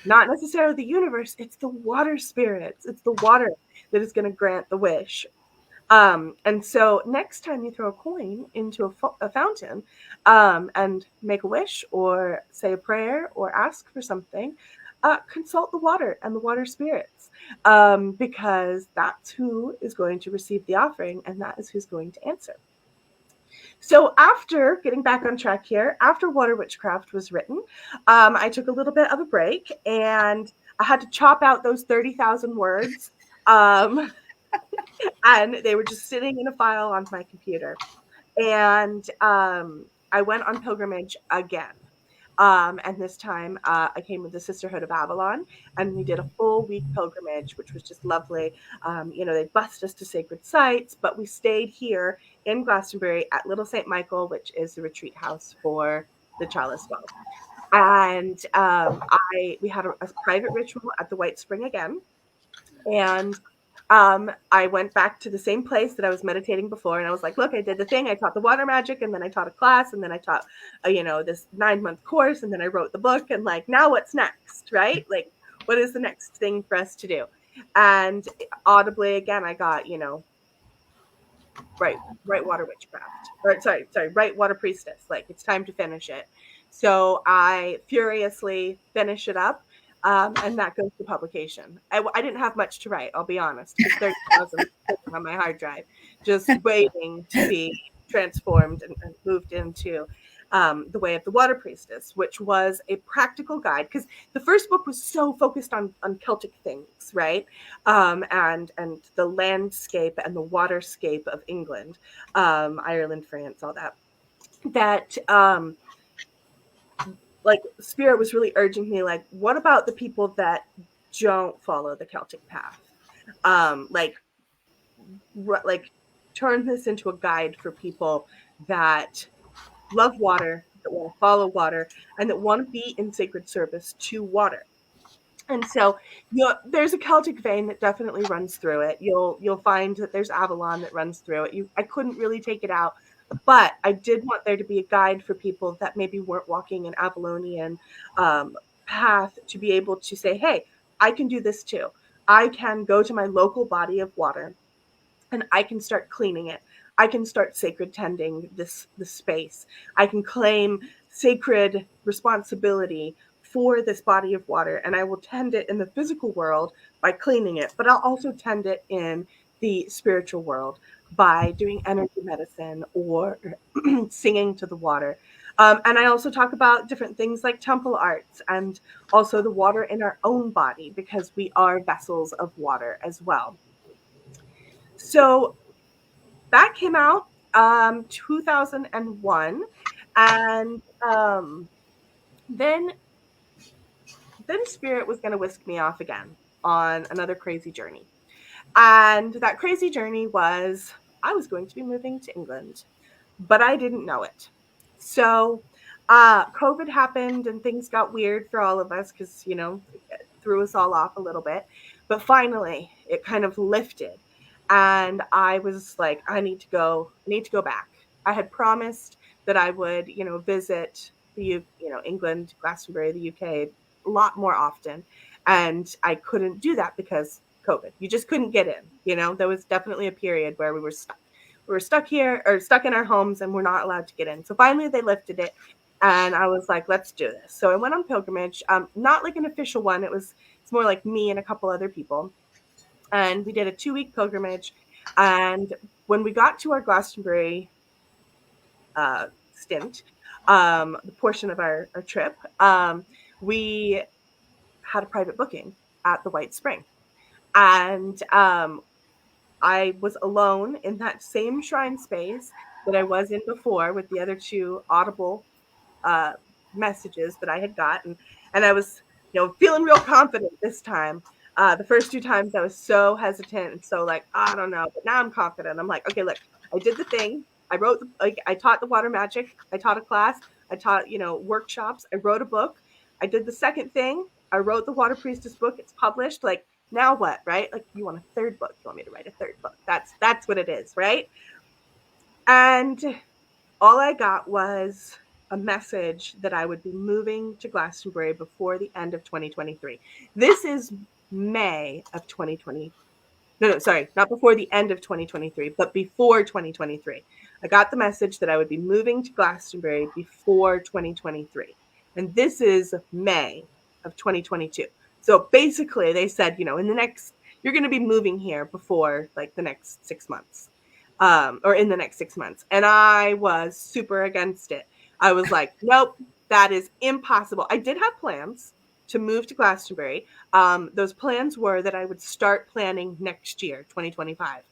Not necessarily the universe, it's the water spirits. It's the water that is going to grant the wish. And so next time you throw a coin into a fountain, and make a wish, or say a prayer, or ask for something, consult the water and the water spirits, because that's who is going to receive the offering, and that is who's going to answer. So after getting back on track here, after Water Witchcraft was written, I took a little bit of a break, and I had to chop out those 30,000 words. And they were just sitting in a file on my computer. And I went on pilgrimage again. And this time I came with the Sisterhood of Avalon, and we did a full week pilgrimage, which was just lovely. They bussed us to sacred sites, but we stayed here in Glastonbury at Little St. Michael, which is the retreat house for the Chalice Well. And we had a private ritual at the White Spring again. And I went back to the same place that I was meditating before, and I was like, look, I did the thing. I taught the water magic, and then I taught a class, and then I taught, this 9-month course, and then I wrote the book, and like, now what's next, right? Like, what is the next thing for us to do? And audibly, again, I got, right water witchcraft, or sorry, right water priestess. Like, it's time to finish it. So I furiously finish it up. And that goes to publication. I didn't have much to write, I'll be honest. 30,000 on my hard drive, just waiting to be transformed and moved into The Way of the Water Priestess, which was a practical guide, because the first book was so focused on Celtic things, right? And the landscape and the waterscape of England, Ireland, France, all that. That like, Spirit was really urging me, like, what about the people that don't follow the Celtic path? Like turn this into a guide for people that love water, that want to follow water, and that want to be in sacred service to water. And so, there's a Celtic vein that definitely runs through it. You'll find that there's Avalon that runs through it. I couldn't really take it out. But I did want there to be a guide for people that maybe weren't walking an Avalonian path, to be able to say, hey, I can do this too. I can go to my local body of water, and I can start cleaning it. I can start sacred tending this space. I can claim sacred responsibility for this body of water, and I will tend it in the physical world by cleaning it, but I'll also tend it in the spiritual world by doing energy medicine or singing to the water. And I also talk about different things like temple arts, and also the water in our own body, because we are vessels of water as well. So that came out 2001, and then Spirit was going to whisk me off again on another crazy journey. And that crazy journey was, I was going to be moving to England, but I didn't know it. So COVID happened and things got weird for all of us because, you know, it threw us all off a little bit. But finally, it kind of lifted. And I was like, I need to go back. I had promised that I would, you know, visit England, Glastonbury, the UK a lot more often. And I couldn't do that because COVID. You just couldn't get in. You know, there was definitely a period where we were stuck. We were stuck here or stuck in our homes and we're not allowed to get in. So finally they lifted it. And I was like, let's do this. So I went on pilgrimage, not like an official one. It's more like me and a couple other people. And we did a 2-week pilgrimage. And when we got to our Glastonbury stint, the portion of our trip, we had a private booking at the White Spring. And I was alone in that same shrine space that I was in before with the other 2 audible messages that I had gotten. And I was, you know, feeling real confident this time. The first 2 times I was so hesitant and so like, I don't know, but now I'm confident. I'm like, okay, look, I did the thing. I taught the water magic. I taught a class. I taught, you know, workshops. I wrote a book. I did the second thing. I wrote the Water Priestess book. It's published. Like, now what, right? Like, you want a 3rd book. You want me to write a 3rd book. That's what it is, right? And all I got was a message that I would be moving to Glastonbury before the end of 2023. This is May of 2020. No, sorry, not before the end of 2023, but before 2023. I got the message that I would be moving to Glastonbury before 2023. And this is May of 2022. So basically they said, you know, you're going to be moving here before like the next 6 months, or in the next 6 months. And I was super against it. I was like, nope, that is impossible. I did have plans to move to Glastonbury. Those plans were that I would start planning next year, 2025.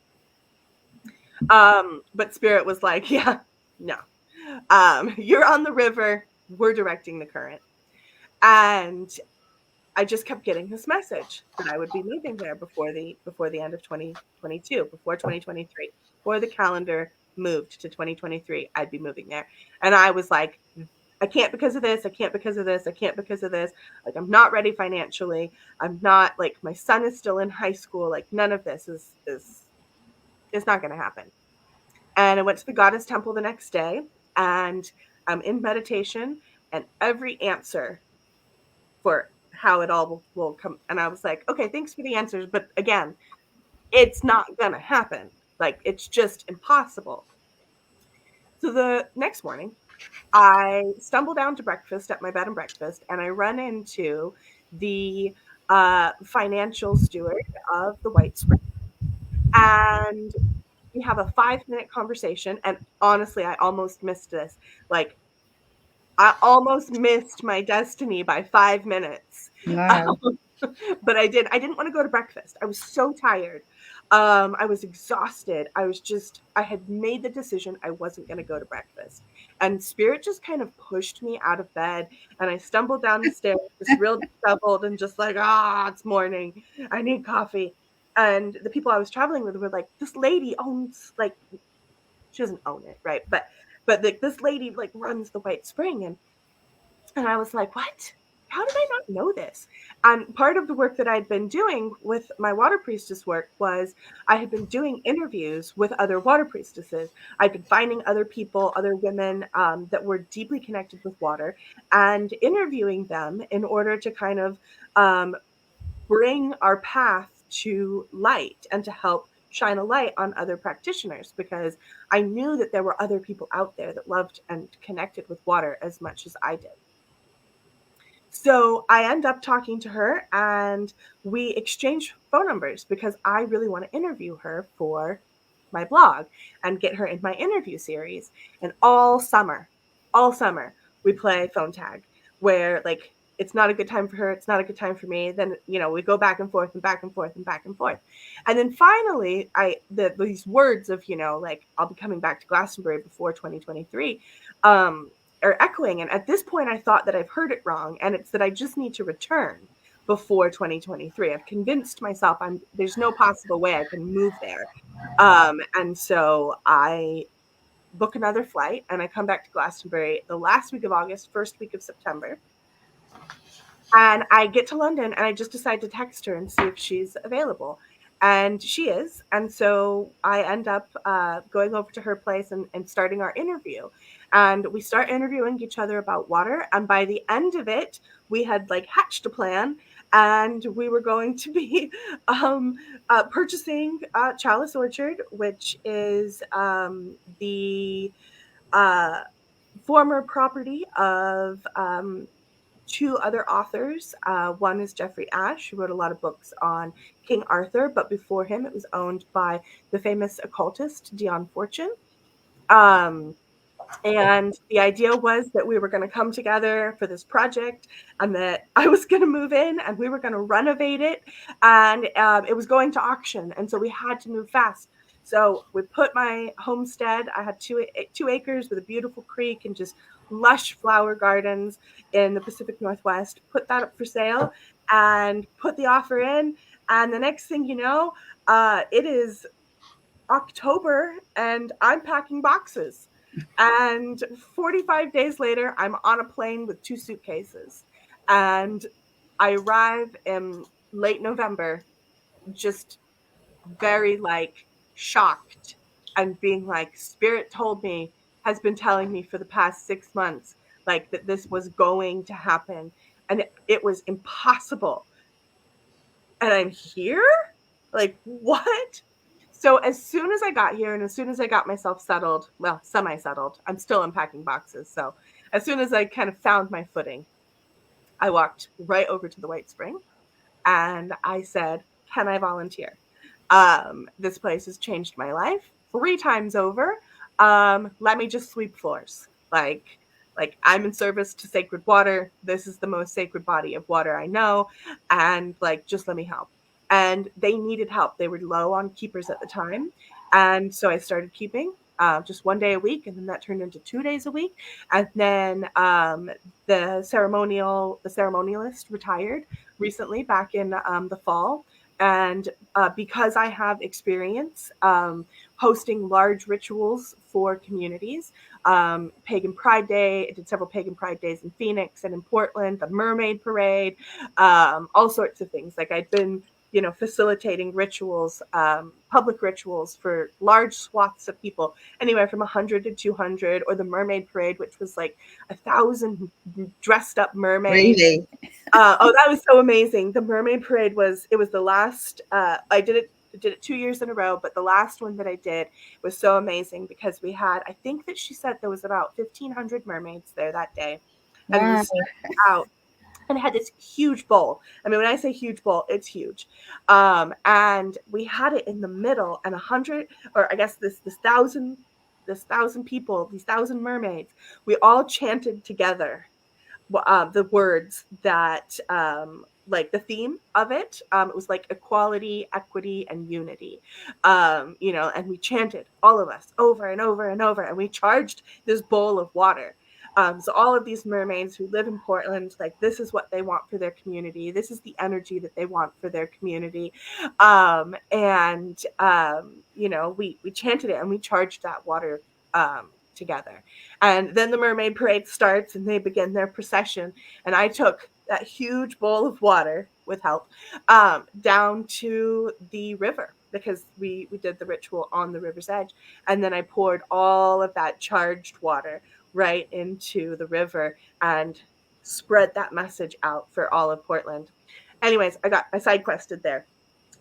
But Spirit was like, yeah, no. You're on the river. We're directing the current. And I just kept getting this message that I would be moving there before the end of 2022, before 2023, before the calendar moved to 2023, I'd be moving there. And I was like, I can't because of this. I can't because of this. I can't because of this. Like, I'm not ready financially. I'm not, like, my son is still in high school. Like, none of this is not going to happen. And I went to the goddess temple the next day and I'm in meditation and every answer for how it all will come. And I was like, okay, thanks for the answers. But again, it's not going to happen. Like, it's just impossible. So the next morning, I stumble down to breakfast at my bed and breakfast, and I run into the financial steward of the White Spring. And we have a 5-minute conversation. And honestly, I almost missed this. Like, I almost missed my destiny by 5 minutes. No. But I didn't want to go to breakfast. I was so tired. I was exhausted. I had made the decision I wasn't going to go to breakfast. And Spirit just kind of pushed me out of bed. And I stumbled down the stairs, just real disheveled and just like, it's morning. I need coffee. And the people I was traveling with were like, this lady owns, like, she doesn't own it, right? But this lady, like, runs the White Spring. And I was like, what? How did I not know this? And part of the work that I'd been doing with my water priestess work was I had been doing interviews with other water priestesses. I'd been finding other people, other women that were deeply connected with water and interviewing them in order to kind of bring our path to light and to help shine a light on other practitioners, because I knew that there were other people out there that loved and connected with water as much as I did. So I end up talking to her and we exchange phone numbers because I really want to interview her for my blog and get her in my interview series. And all summer, we play phone tag where, like, it's not a good time for her. It's not a good time for me. Then, you know, we go back and forth and back and forth and back and forth. And then finally, these words of, you know, like, I'll be coming back to Glastonbury before 2023, are echoing. And at this point, I thought that I've heard it wrong. And it's that I just need to return before 2023. I've convinced myself there's no possible way I can move there. And so I book another flight and I come back to Glastonbury the last week of August, first week of September. And I get to London and I just decide to text her and see if she's available. And she is. And so I end up going over to her place and starting our interview. And we start interviewing each other about water. And by the end of it, we had like hatched a plan. And we were going to be purchasing Chalice Orchard, which is the former property of two other authors. One is Jeffrey Ashe, who wrote a lot of books on King Arthur, but before him, it was owned by the famous occultist Dion Fortune. And the idea was that we were going to come together for this project and that I was going to move in and we were going to renovate it. And it was going to auction. And so we had to move fast. So we put my homestead, I had two acres with a beautiful creek and just lush flower gardens in the Pacific Northwest, put that up for sale and put the offer in. And the next thing you know, it is October and I'm packing boxes. And 45 days later, I'm on a plane with 2 suitcases. And I arrive in late November, just very like shocked and being like, Spirit told me, has been telling me for the past 6 months, like that this was going to happen. And it was impossible. And I'm here? Like, what? So as soon as I got here and as soon as I got myself settled, well, semi-settled, I'm still unpacking boxes. So as soon as I kind of found my footing, I walked right over to the White Spring and I said, can I volunteer? This place has changed my life 3 times over. Let me just sweep floors. Like I'm in service to sacred water. This is the most sacred body of water I know. And like, just let me help. And they needed help. They were low on keepers at the time. And so I started keeping just 1 day a week. And then that turned into 2 days a week. And then the ceremonialist retired recently back in the fall. And because I have experience hosting large rituals for communities, Pagan Pride Day, I did several Pagan Pride Days in Phoenix and in Portland, the Mermaid Parade, all sorts of things. Like I'd been, facilitating rituals, public rituals for large swaths of people, anywhere from 100 to 200, or the Mermaid Parade, which was like 1,000 dressed up mermaids. Really? Oh, that was so amazing. The Mermaid Parade was the last, I did it 2 years in a row, but the last one that I did was so amazing because we had, I think that she said there was about 1,500 mermaids there that day. And Wow. we started out and had this huge bowl. I mean, when I say huge bowl, it's huge. And we had it in the middle, and 100, or I guess this 1,000 people, these 1,000 mermaids, we all chanted together the words that, like the theme of it, it was like equality, equity, and unity, and we chanted, all of us, over and over and over, and we charged this bowl of water. So all of these mermaids who live in Portland, like this is what they want for their community. This is the energy that they want for their community. We chanted it and we charged that water together. And then the Mermaid Parade starts and they begin their procession. And I took that huge bowl of water with help down to the river because we did the ritual on the river's edge. And then I poured all of that charged water right into the river and spread that message out for all of Portland. Anyways, I side quested there.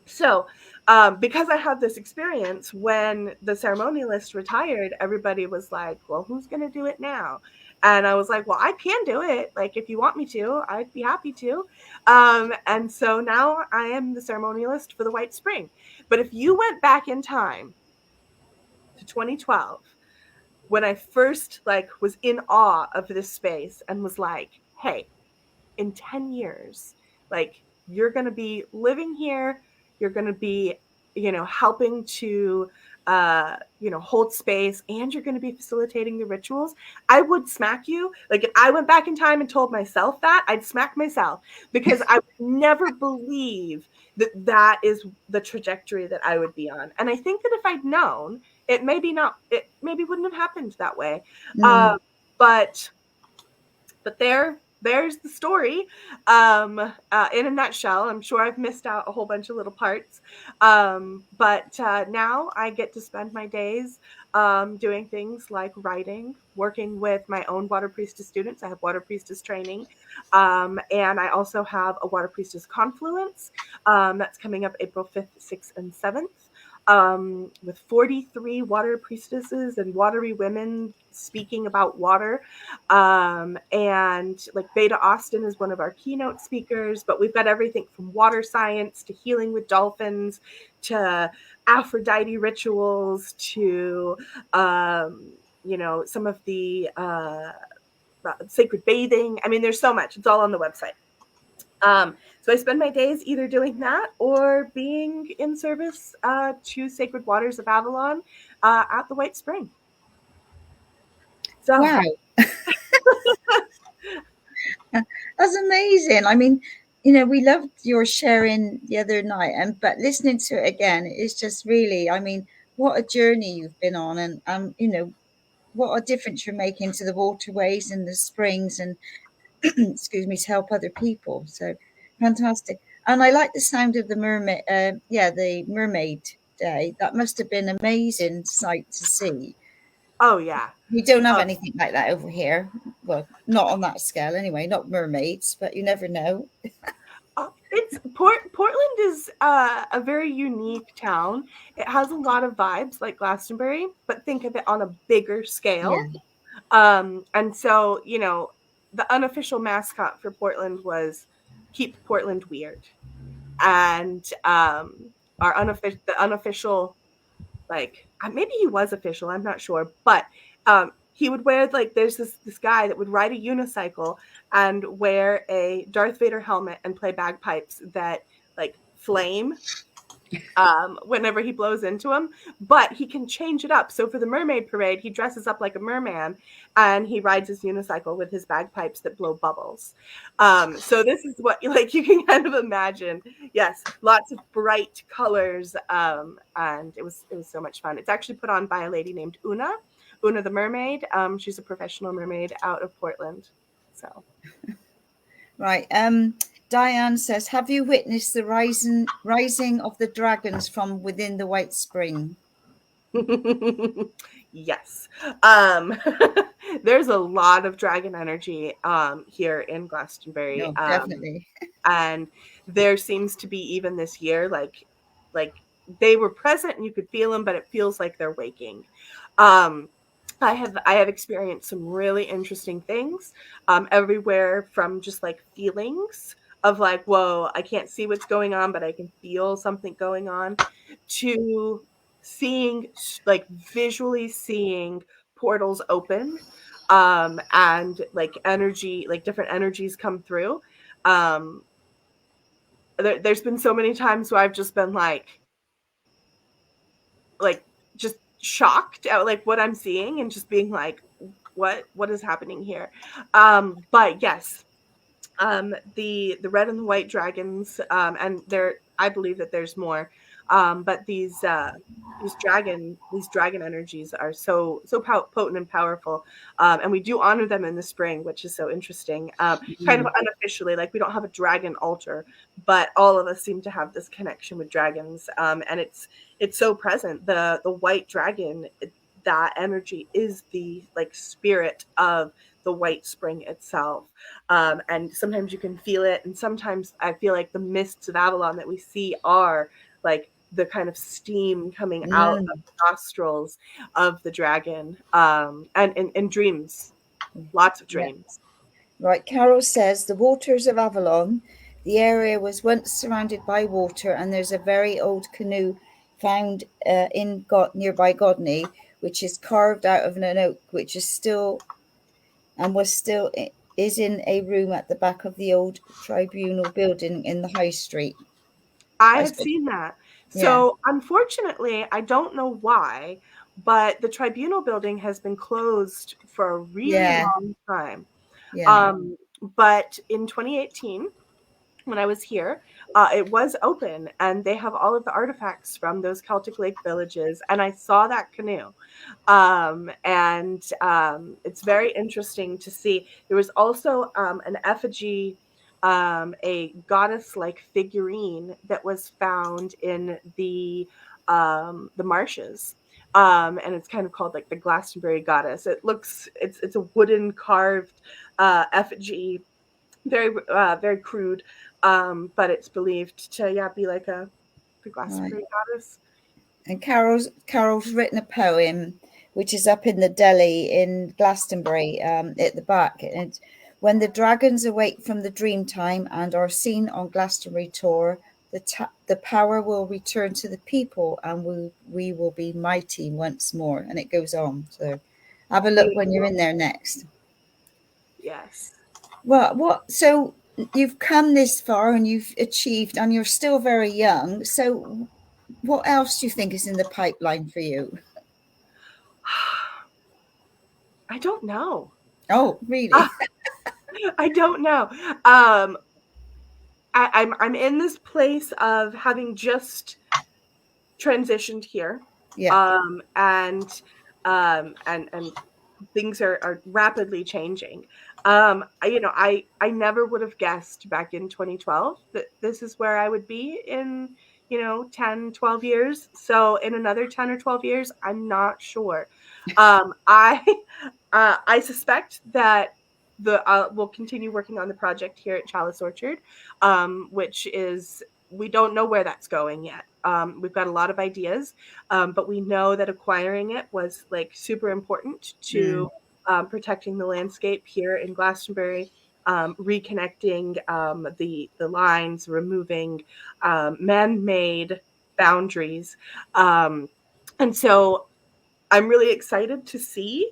So because I had this experience, when the ceremonialist retired, everybody was like, well, who's going to do it now? And I was like, well, I can do it. Like, if you want me to, I'd be happy to. And so now I am the ceremonialist for the White Spring. But if you went back in time to 2012, when I first was in awe of this space and was like, hey, in 10 years, you're going to be living here. You're going to be, helping to hold space, and you're going to be facilitating the rituals, I would smack you. Like, if I went back in time and told myself that, I'd smack myself, because I would never believe that is the trajectory that I would be on. And I think that if I'd known, it maybe wouldn't have happened that way. But there's the story in a nutshell. I'm sure I've missed out a whole bunch of little parts. But now I get to spend my days doing things like writing, working with my own Water Priestess students. I have Water Priestess training. And I also have a Water Priestess Confluence that's coming up April 5th, 6th, and 7th. With 43 water priestesses and watery women speaking about water. And like Beta Austin is one of our keynote speakers, but we've got everything from water science to healing with dolphins to Aphrodite rituals to, some of the sacred bathing. I mean, there's so much. It's all on the website. So I spend my days either doing that or being in service to Sacred Waters of Avalon at the White Spring. So, wow. That's amazing. I mean, we loved your sharing the other night, but listening to it again, it's just really, I mean, what a journey you've been on, and what a difference you're making to the waterways and the springs and excuse me, to help other people. So fantastic. And I like the sound of the mermaid. The mermaid day. That must have been an amazing sight to see. Oh yeah. We don't have anything like that over here. Well, not on that scale anyway, not mermaids, but you never know. Portland is a very unique town. It has a lot of vibes like Glastonbury, but think of it on a bigger scale. Yeah. And so, the unofficial mascot for Portland was Keep Portland Weird. And the unofficial, like, maybe he was official, I'm not sure, but he would wear, like, there's this guy that would ride a unicycle and wear a Darth Vader helmet and play bagpipes that, like, flame whenever he blows into them, but he can change it up. So for the mermaid parade, he dresses up like a merman and he rides his unicycle with his bagpipes that blow bubbles. So this is what, like, you can kind of imagine. Yes, lots of bright colors, and it was so much fun. It's actually put on by a lady named Una the mermaid. She's a professional mermaid out of Portland. So right. Diane says, have you witnessed the rising of the dragons from within the White Spring? Yes. There's a lot of dragon energy here in Glastonbury. No, definitely. And there seems to be, even this year, like they were present and you could feel them, but it feels like they're waking. I have experienced some really interesting things everywhere from just like feelings of like, whoa, I can't see what's going on, but I can feel something going on, to visually seeing portals open and like energy, like different energies come through. There's been so many times where I've just been like just shocked at like what I'm seeing and just being like, what is happening here? But yes, the red and the white dragons, and I believe that there's more, but these dragon energies are so potent and powerful, and we do honor them in the spring, which is so interesting. Kind of unofficially, like we don't have a dragon altar, but all of us seem to have this connection with dragons, and it's so present. The white dragon, that energy is the like spirit of the White Spring itself, and sometimes you can feel it, and sometimes I feel like the mists of Avalon that we see are like the kind of steam coming out of the nostrils of the dragon, and dreams, lots of dreams. Yeah. Right, Carol says, the waters of Avalon, the area was once surrounded by water, and there's a very old canoe found nearby Godney, which is carved out of an oak, which is is in a room at the back of the old tribunal building in the High Street. I That's have good. seen that. Yeah. So unfortunately, I don't know why, but the tribunal building has been closed for a really Yeah. long time. Yeah. But in 2018, when I was here, it was open, and they have all of the artifacts from those Celtic Lake villages, and I saw that canoe. It's very interesting to see. There was also an effigy, a goddess-like figurine that was found in the marshes. And it's kind of called like the Glastonbury goddess. It's a wooden carved effigy, very crude, but it's believed to be like the Glastonbury goddess. And Carol's written a poem which is up in the deli in Glastonbury, at the back. And when the dragons awake from the dream time and are seen on Glastonbury Tor, the power will return to the people, and we will be mighty once more. And it goes on. So have a look when you're in there next. Yes. Well, so you've come this far and you've achieved, and you're still very young. So what else do you think is in the pipeline for you? I don't know. Oh, really? I don't know. I'm in this place of having just transitioned here. Yeah. And things are rapidly changing. I never would have guessed back in 2012 that this is where I would be in 10, 12 years. So in another 10 or 12 years, I'm not sure. I suspect that we'll continue working on the project here at Chalice Orchard, which is, we don't know where that's going yet. We've got a lot of ideas, but we know that acquiring it was like super important to protecting the landscape here in Glastonbury, reconnecting the lines, removing man-made boundaries. And so I'm really excited to see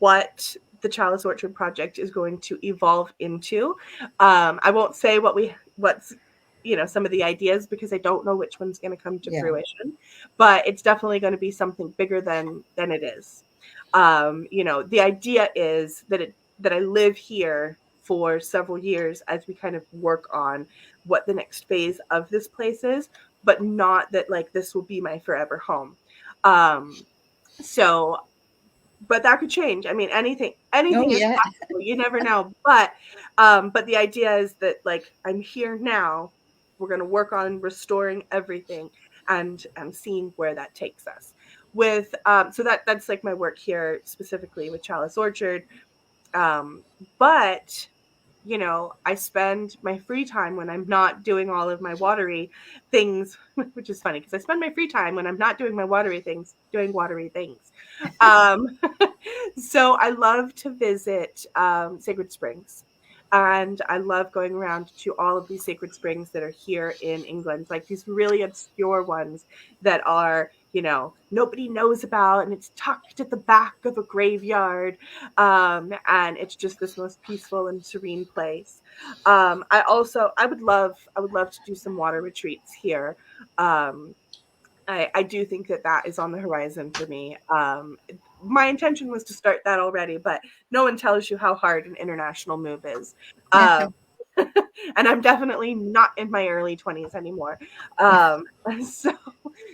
what the Chalice Orchard project is going to evolve into. I won't say what's some of the ideas, because I don't know which one's going to come to fruition, but it's definitely going to be something bigger than it is. The idea is that I live here for several years as we kind of work on what the next phase of this place is, but not that like this will be my forever home. So, but that could change. I mean, anything is possible. You never know. But the idea is that like I'm here now. We're going to work on restoring everything and seeing where that takes us. With so that's like my work here specifically with Chalice Orchard. But I spend my free time when I'm not doing all of my watery things, which is funny because I spend my free time when I'm not doing my watery things, doing watery things. So I love to visit sacred springs. And I love going around to all of these sacred springs that are here in England, like these really obscure ones that are, nobody knows about, and it's tucked at the back of a graveyard. And it's just this most peaceful and serene place. I would love to do some water retreats here. I do think that is on the horizon for me. My intention was to start that already, but no one tells you how hard an international move is. And I'm definitely not in my early 20s anymore.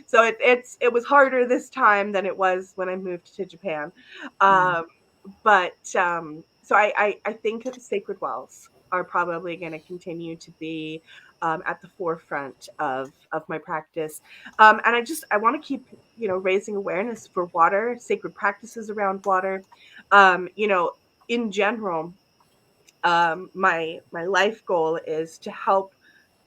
So it was harder this time than it was when I moved to Japan. So I think that the sacred wells are probably going to continue to be at the forefront of my practice. And I want to keep, raising awareness for water, sacred practices around water. In general, my life goal is to help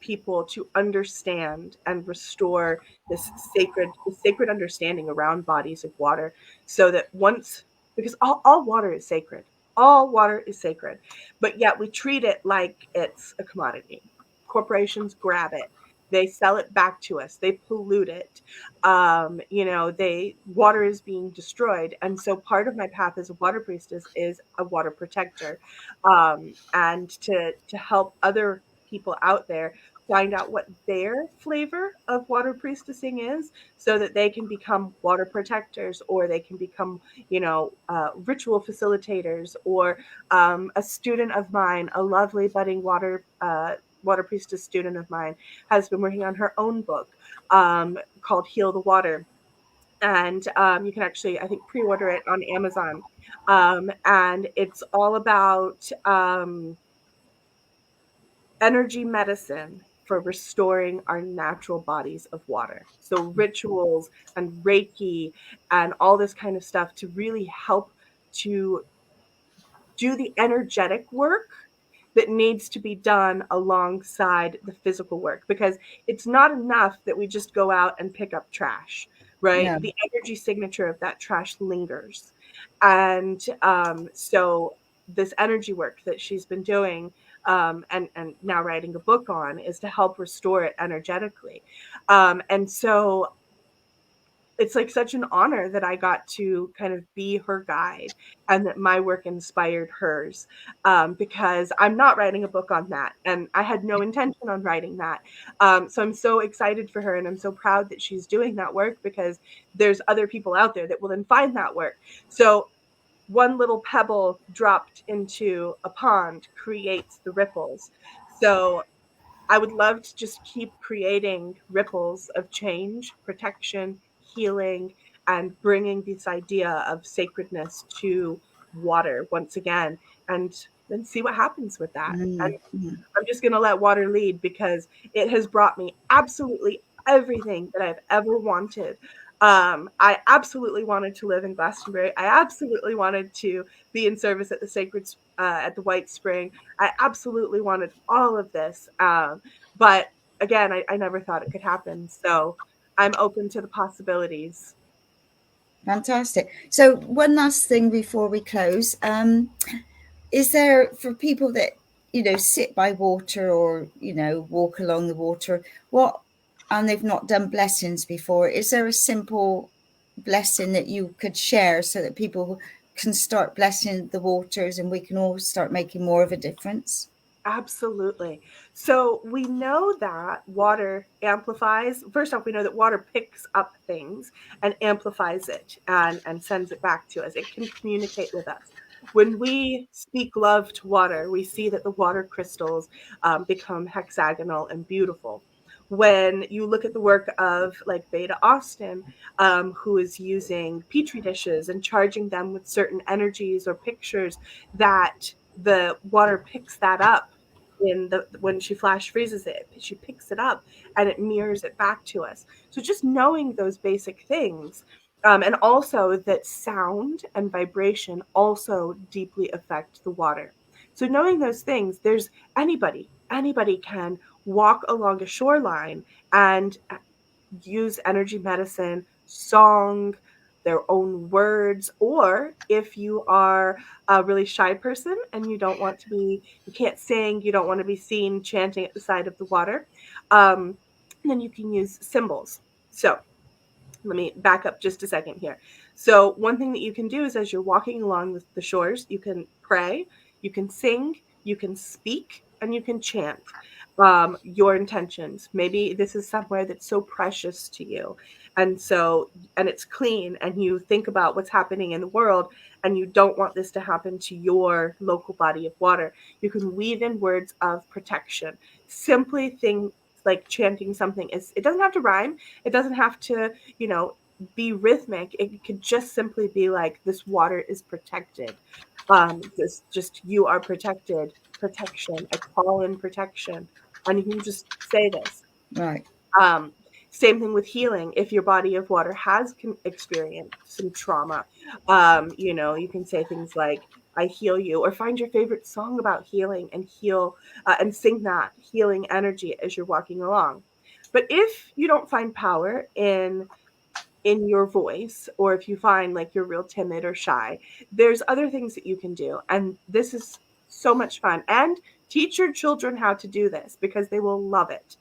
people to understand and restore this sacred understanding around bodies of water, so that because all water is sacred. All water is sacred, but yet we treat it like it's a commodity. Corporations grab it, they sell it back to us, they pollute it. Water is being destroyed, and so part of my path as a water priestess is a water protector, and to help other people out there find out what their flavor of water priestessing is, so that they can become water protectors, or they can become, ritual facilitators. Or a student of mine, a lovely budding water priestess student of mine, has been working on her own book called Heal the Water. And you can actually, I think, pre-order it on Amazon. And it's all about energy medicine for restoring our natural bodies of water. So rituals and Reiki and all this kind of stuff to really help to do the energetic work that needs to be done alongside the physical work, because it's not enough that we just go out and pick up trash, right? No. The energy signature of that trash lingers. And so this energy work that she's been doing and now writing a book on is to help restore it energetically. And so it's like such an honor that I got to kind of be her guide, and that my work inspired hers, because I'm not writing a book on that, and I had no intention on writing that. So I'm so excited for her, and I'm so proud that she's doing that work, because there's other people out there that will then find that work. So one little pebble dropped into a pond creates the ripples. So I would love to just keep creating ripples of change, protection, healing, and bringing this idea of sacredness to water once again, and then see what happens with that. And I'm just going to let water lead, because it has brought me absolutely everything that I've ever wanted. I absolutely wanted to live in Glastonbury. I absolutely wanted to be in service at the at the White Spring. I absolutely wanted all of this. But again, I never thought it could happen. So I'm open to the possibilities. Fantastic. So one last thing before we close. Is there, for people that, sit by water or, walk along the water, and they've not done blessings before, is there a simple blessing that you could share so that people can start blessing the waters and we can all start making more of a difference? Absolutely. So we know that water amplifies. First off, we know that water picks up things and amplifies it and sends it back to us. It can communicate with us. When we speak love to water, we see that the water crystals become hexagonal and beautiful. When you look at the work of like Beta Austin, who is using petri dishes and charging them with certain energies or pictures, that the water picks that up when she flash freezes it, she picks it up and it mirrors it back to us. So just knowing those basic things, and also that sound and vibration also deeply affect the water. So knowing those things, there's anybody can walk along a shoreline and use energy medicine, song, their own words. Or if you are a really shy person and you can't sing, you don't want to be seen chanting at the side of the water, then you can use symbols. So let me back up just a second here. So one thing that you can do is, as you're walking along the shores, you can pray, you can sing, you can speak, and you can chant your intentions. Maybe this is somewhere that's so precious to you, and it's clean, and you think about what's happening in the world, and you don't want this to happen to your local body of water. You can weave in words of protection. Simply think like chanting something. It doesn't have to rhyme. It doesn't have to, be rhythmic. It could just simply be like, this water is protected. You are protected. Protection. I call in protection. And you can just say this. Right. Same thing with healing. If your body of water has experienced some trauma, you can say things like, I heal you, or find your favorite song about healing and heal and sing that healing energy as you're walking along. But if you don't find power in your voice, or if you find like you're real timid or shy, there's other things that you can do. And this is so much fun. And teach your children how to do this, because they will love it.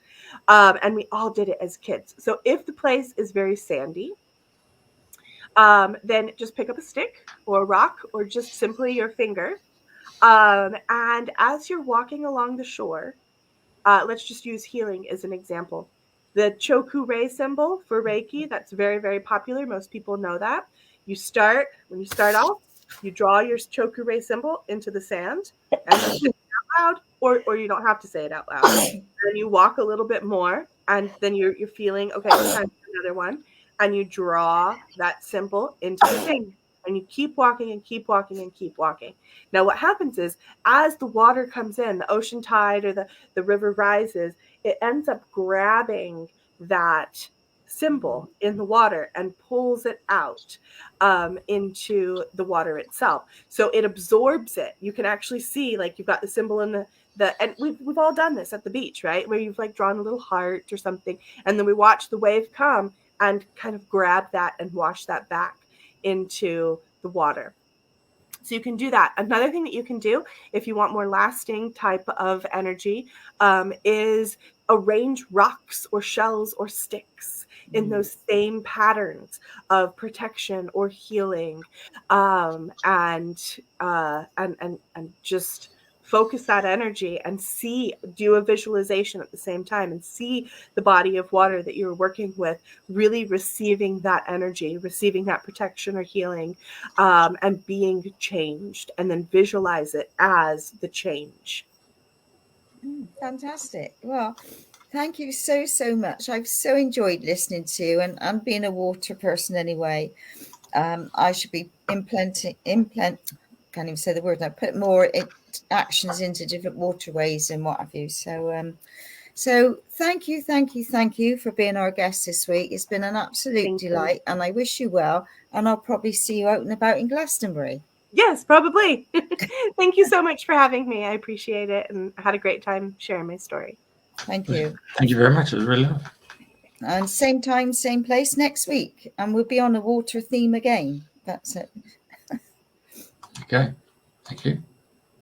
And we all did it as kids. So if the place is very sandy, then just pick up a stick or a rock, or just simply your finger. And as you're walking along the shore, let's just use healing as an example. The Choku Rei symbol for Reiki, that's very, very popular. Most people know that. When you start off, you draw your Choku Rei symbol into the sand, and you say it out loud, or you don't have to say it out loud. And you walk a little bit more, and then you're feeling, okay, it's time for another one. And you draw that symbol into the sand. And you keep walking and keep walking and keep walking. Now, what happens is, as the water comes in, the ocean tide or the river rises, it ends up grabbing that symbol in the water and pulls it out into the water itself. So it absorbs it. You can actually see, like, you've got the symbol in and we've all done this at the beach, right? Where you've like drawn a little heart or something, and then we watch the wave come and kind of grab that and wash that back into the water. So you can do that. Another thing that you can do if you want more lasting type of energy is arrange rocks or shells or sticks in those same patterns of protection or healing, and just focus that energy and do a visualization at the same time and see the body of water that you're working with really receiving that energy, receiving that protection or healing, and being changed, and then visualize it as the change. Fantastic. Well, thank you so much. I've so enjoyed listening to you, and being a water person anyway. I should be can't even say the word now, put more actions into different waterways and what have you. So thank you for being our guest this week. It's been an absolute delight, and I wish you well, and I'll probably see you out and about in Glastonbury. Yes, probably. Thank you so much for having me. I appreciate it, and I had a great time sharing my story. Thank you. Thank you very much. It was really lovely. And same time, same place next week, and we'll be on a water theme again. That's it. Okay. Thank you.